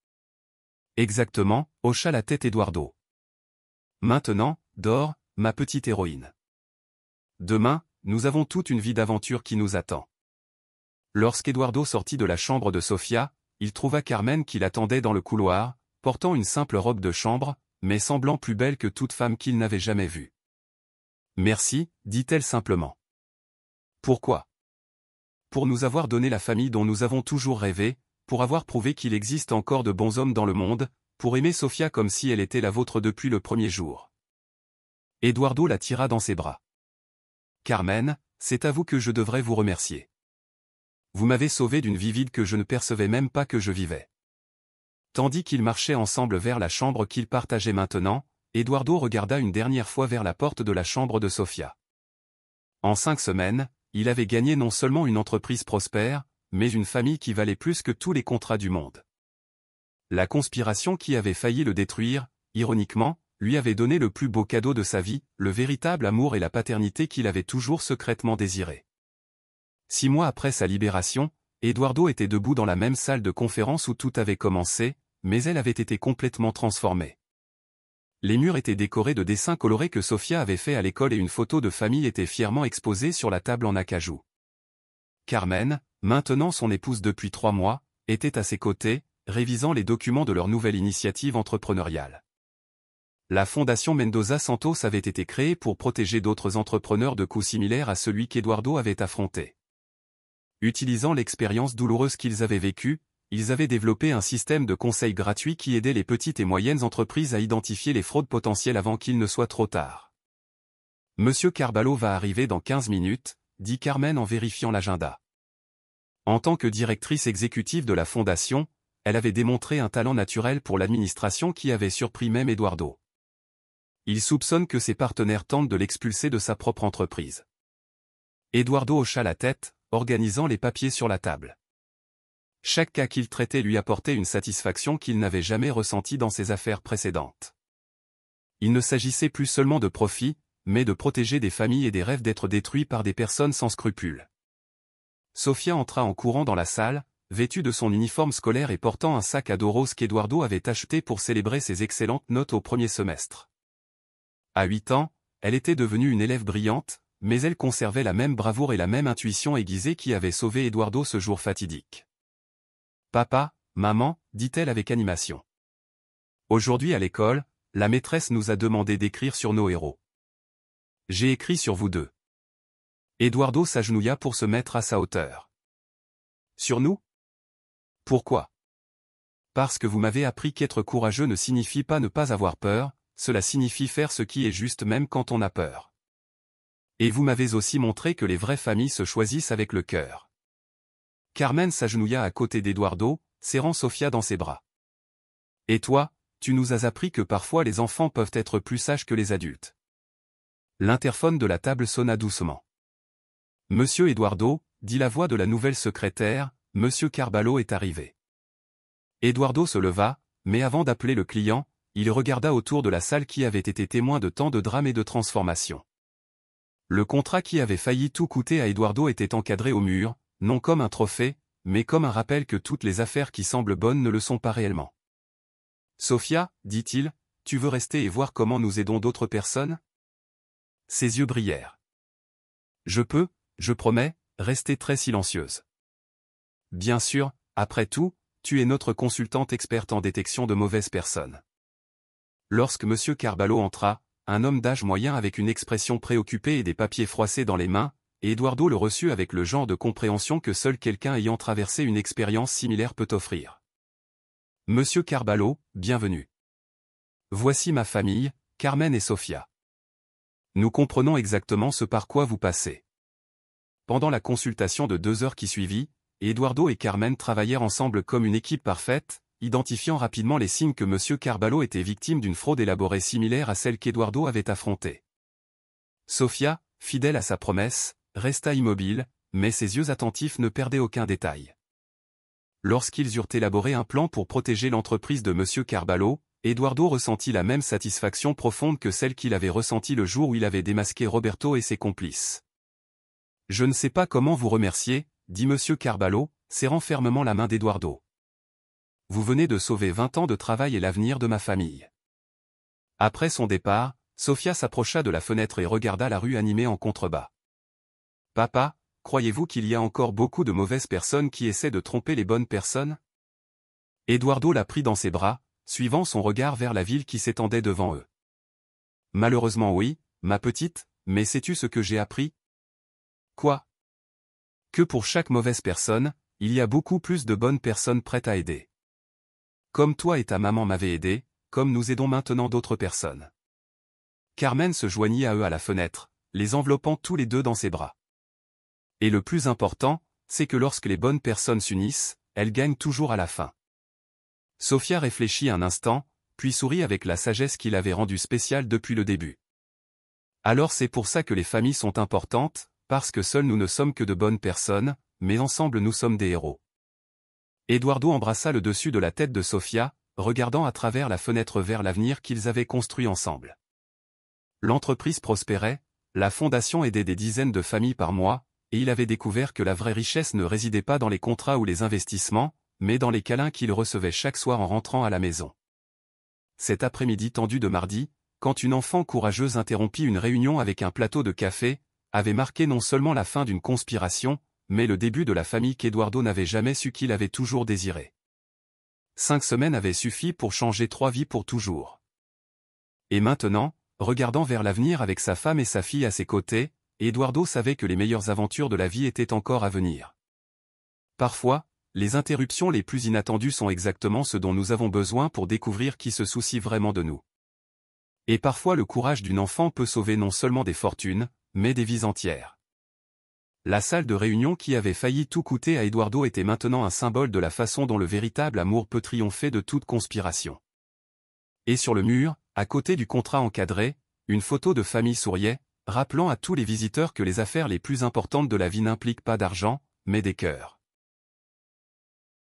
Exactement, hocha la tête Eduardo. Maintenant, dors, ma petite héroïne. Demain, nous avons toute une vie d'aventure qui nous attend. Lorsqu'Eduardo sortit de la chambre de Sofia, il trouva Carmen qui l'attendait dans le couloir, portant une simple robe de chambre, mais semblant plus belle que toute femme qu'il n'avait jamais vue. Merci, dit-elle simplement. Pourquoi? Pour nous avoir donné la famille dont nous avons toujours rêvé, pour avoir prouvé qu'il existe encore de bons hommes dans le monde, pour aimer Sofia comme si elle était la vôtre depuis le premier jour. Eduardo la tira dans ses bras. Carmen, c'est à vous que je devrais vous remercier. Vous m'avez sauvé d'une vie vide que je ne percevais même pas que je vivais. Tandis qu'ils marchaient ensemble vers la chambre qu'ils partageaient maintenant, Eduardo regarda une dernière fois vers la porte de la chambre de Sofia. En 5 semaines, il avait gagné non seulement une entreprise prospère, mais une famille qui valait plus que tous les contrats du monde. La conspiration qui avait failli le détruire, ironiquement, lui avait donné le plus beau cadeau de sa vie, le véritable amour et la paternité qu'il avait toujours secrètement désiré. 6 mois après sa libération, Eduardo était debout dans la même salle de conférence où tout avait commencé, mais elle avait été complètement transformée. Les murs étaient décorés de dessins colorés que Sofia avait faits à l'école et une photo de famille était fièrement exposée sur la table en acajou. Carmen, maintenant son épouse depuis 3 mois, était à ses côtés, révisant les documents de leur nouvelle initiative entrepreneuriale. La fondation Mendoza Santos avait été créée pour protéger d'autres entrepreneurs de coups similaires à celui qu'Eduardo avait affronté. Utilisant l'expérience douloureuse qu'ils avaient vécue, ils avaient développé un système de conseil gratuit qui aidait les petites et moyennes entreprises à identifier les fraudes potentielles avant qu'il ne soit trop tard. Monsieur Carballo va arriver dans 15 minutes, dit Carmen en vérifiant l'agenda. En tant que directrice exécutive de la fondation, elle avait démontré un talent naturel pour l'administration qui avait surpris même Eduardo. Il soupçonne que ses partenaires tentent de l'expulser de sa propre entreprise. Eduardo hocha la tête, organisant les papiers sur la table. Chaque cas qu'il traitait lui apportait une satisfaction qu'il n'avait jamais ressentie dans ses affaires précédentes. Il ne s'agissait plus seulement de profit, mais de protéger des familles et des rêves d'être détruits par des personnes sans scrupules. Sofia entra en courant dans la salle, vêtue de son uniforme scolaire et portant un sac à dos rose qu'Eduardo avait acheté pour célébrer ses excellentes notes au premier semestre. À 8 ans, elle était devenue une élève brillante, mais elle conservait la même bravoure et la même intuition aiguisée qui avait sauvé Eduardo ce jour fatidique. « Papa, maman », dit-elle avec animation. Aujourd'hui à l'école, la maîtresse nous a demandé d'écrire sur nos héros. J'ai écrit sur vous deux. Eduardo s'agenouilla pour se mettre à sa hauteur. Sur nous? Pourquoi? Parce que vous m'avez appris qu'être courageux ne signifie pas ne pas avoir peur, cela signifie faire ce qui est juste même quand on a peur. Et vous m'avez aussi montré que les vraies familles se choisissent avec le cœur. Carmen s'agenouilla à côté d'Eduardo, serrant Sofia dans ses bras. Et toi, tu nous as appris que parfois les enfants peuvent être plus sages que les adultes. L'interphone de la table sonna doucement. « Monsieur Eduardo » dit la voix de la nouvelle secrétaire, « Monsieur Carballo est arrivé. » Eduardo se leva, mais avant d'appeler le client, il regarda autour de la salle qui avait été témoin de tant de drames et de transformations. Le contrat qui avait failli tout coûter à Eduardo était encadré au mur, non comme un trophée, mais comme un rappel que toutes les affaires qui semblent bonnes ne le sont pas réellement. « Sofia, dit-il, tu veux rester et voir comment nous aidons d'autres personnes ?» Ses yeux brillèrent. « Je peux, je promets, rester très silencieuse. » Bien sûr, après tout, tu es notre consultante experte en détection de mauvaises personnes. Lorsque M. Carballo entra, un homme d'âge moyen avec une expression préoccupée et des papiers froissés dans les mains, et Eduardo le reçut avec le genre de compréhension que seul quelqu'un ayant traversé une expérience similaire peut offrir. « Monsieur Carballo, bienvenue. Voici ma famille, Carmen et Sofia. Nous comprenons exactement ce par quoi vous passez. » Pendant la consultation de 2 heures qui suivit, Eduardo et Carmen travaillèrent ensemble comme une équipe parfaite, identifiant rapidement les signes que M. Carballo était victime d'une fraude élaborée similaire à celle qu'Eduardo avait affrontée. Sofia, fidèle à sa promesse, resta immobile, mais ses yeux attentifs ne perdaient aucun détail. Lorsqu'ils eurent élaboré un plan pour protéger l'entreprise de M. Carballo, Eduardo ressentit la même satisfaction profonde que celle qu'il avait ressentie le jour où il avait démasqué Roberto et ses complices. « Je ne sais pas comment vous remercier, » dit M. Carballo, serrant fermement la main d'Eduardo. « Vous venez de sauver 20 ans de travail et l'avenir de ma famille. » Après son départ, Sofia s'approcha de la fenêtre et regarda la rue animée en contrebas. « Papa, croyez-vous qu'il y a encore beaucoup de mauvaises personnes qui essaient de tromper les bonnes personnes ?» Eduardo la prit dans ses bras, suivant son regard vers la ville qui s'étendait devant eux. « Malheureusement oui, ma petite, mais sais-tu ce que j'ai appris ? » « Quoi ? » « Que pour chaque mauvaise personne, il y a beaucoup plus de bonnes personnes prêtes à aider. Comme toi et ta maman m'avaient aidé, comme nous aidons maintenant d'autres personnes. » Carmen se joignit à eux à la fenêtre, les enveloppant tous les deux dans ses bras. « Et le plus important, c'est que lorsque les bonnes personnes s'unissent, elles gagnent toujours à la fin. » Sofia réfléchit un instant, puis sourit avec la sagesse qui l'avait rendue spéciale depuis le début. « Alors c'est pour ça que les familles sont importantes, parce que seuls nous ne sommes que de bonnes personnes, mais ensemble nous sommes des héros. » Eduardo embrassa le dessus de la tête de Sofia, regardant à travers la fenêtre vers l'avenir qu'ils avaient construit ensemble. L'entreprise prospérait, la fondation aidait des dizaines de familles par mois, et il avait découvert que la vraie richesse ne résidait pas dans les contrats ou les investissements, mais dans les câlins qu'il recevait chaque soir en rentrant à la maison. Cet après-midi tendu de mardi, quand une enfant courageuse interrompit une réunion avec un plateau de café, avait marqué non seulement la fin d'une conspiration, mais le début de la famille qu'Eduardo n'avait jamais su qu'il avait toujours désiré. 5 semaines avaient suffi pour changer 3 vies pour toujours. Et maintenant, regardant vers l'avenir avec sa femme et sa fille à ses côtés, Eduardo savait que les meilleures aventures de la vie étaient encore à venir. Parfois, les interruptions les plus inattendues sont exactement ce dont nous avons besoin pour découvrir qui se soucie vraiment de nous. Et parfois le courage d'une enfant peut sauver non seulement des fortunes, mais des vies entières. La salle de réunion qui avait failli tout coûter à Eduardo était maintenant un symbole de la façon dont le véritable amour peut triompher de toute conspiration. Et sur le mur, à côté du contrat encadré, une photo de famille souriait, rappelant à tous les visiteurs que les affaires les plus importantes de la vie n'impliquent pas d'argent, mais des cœurs.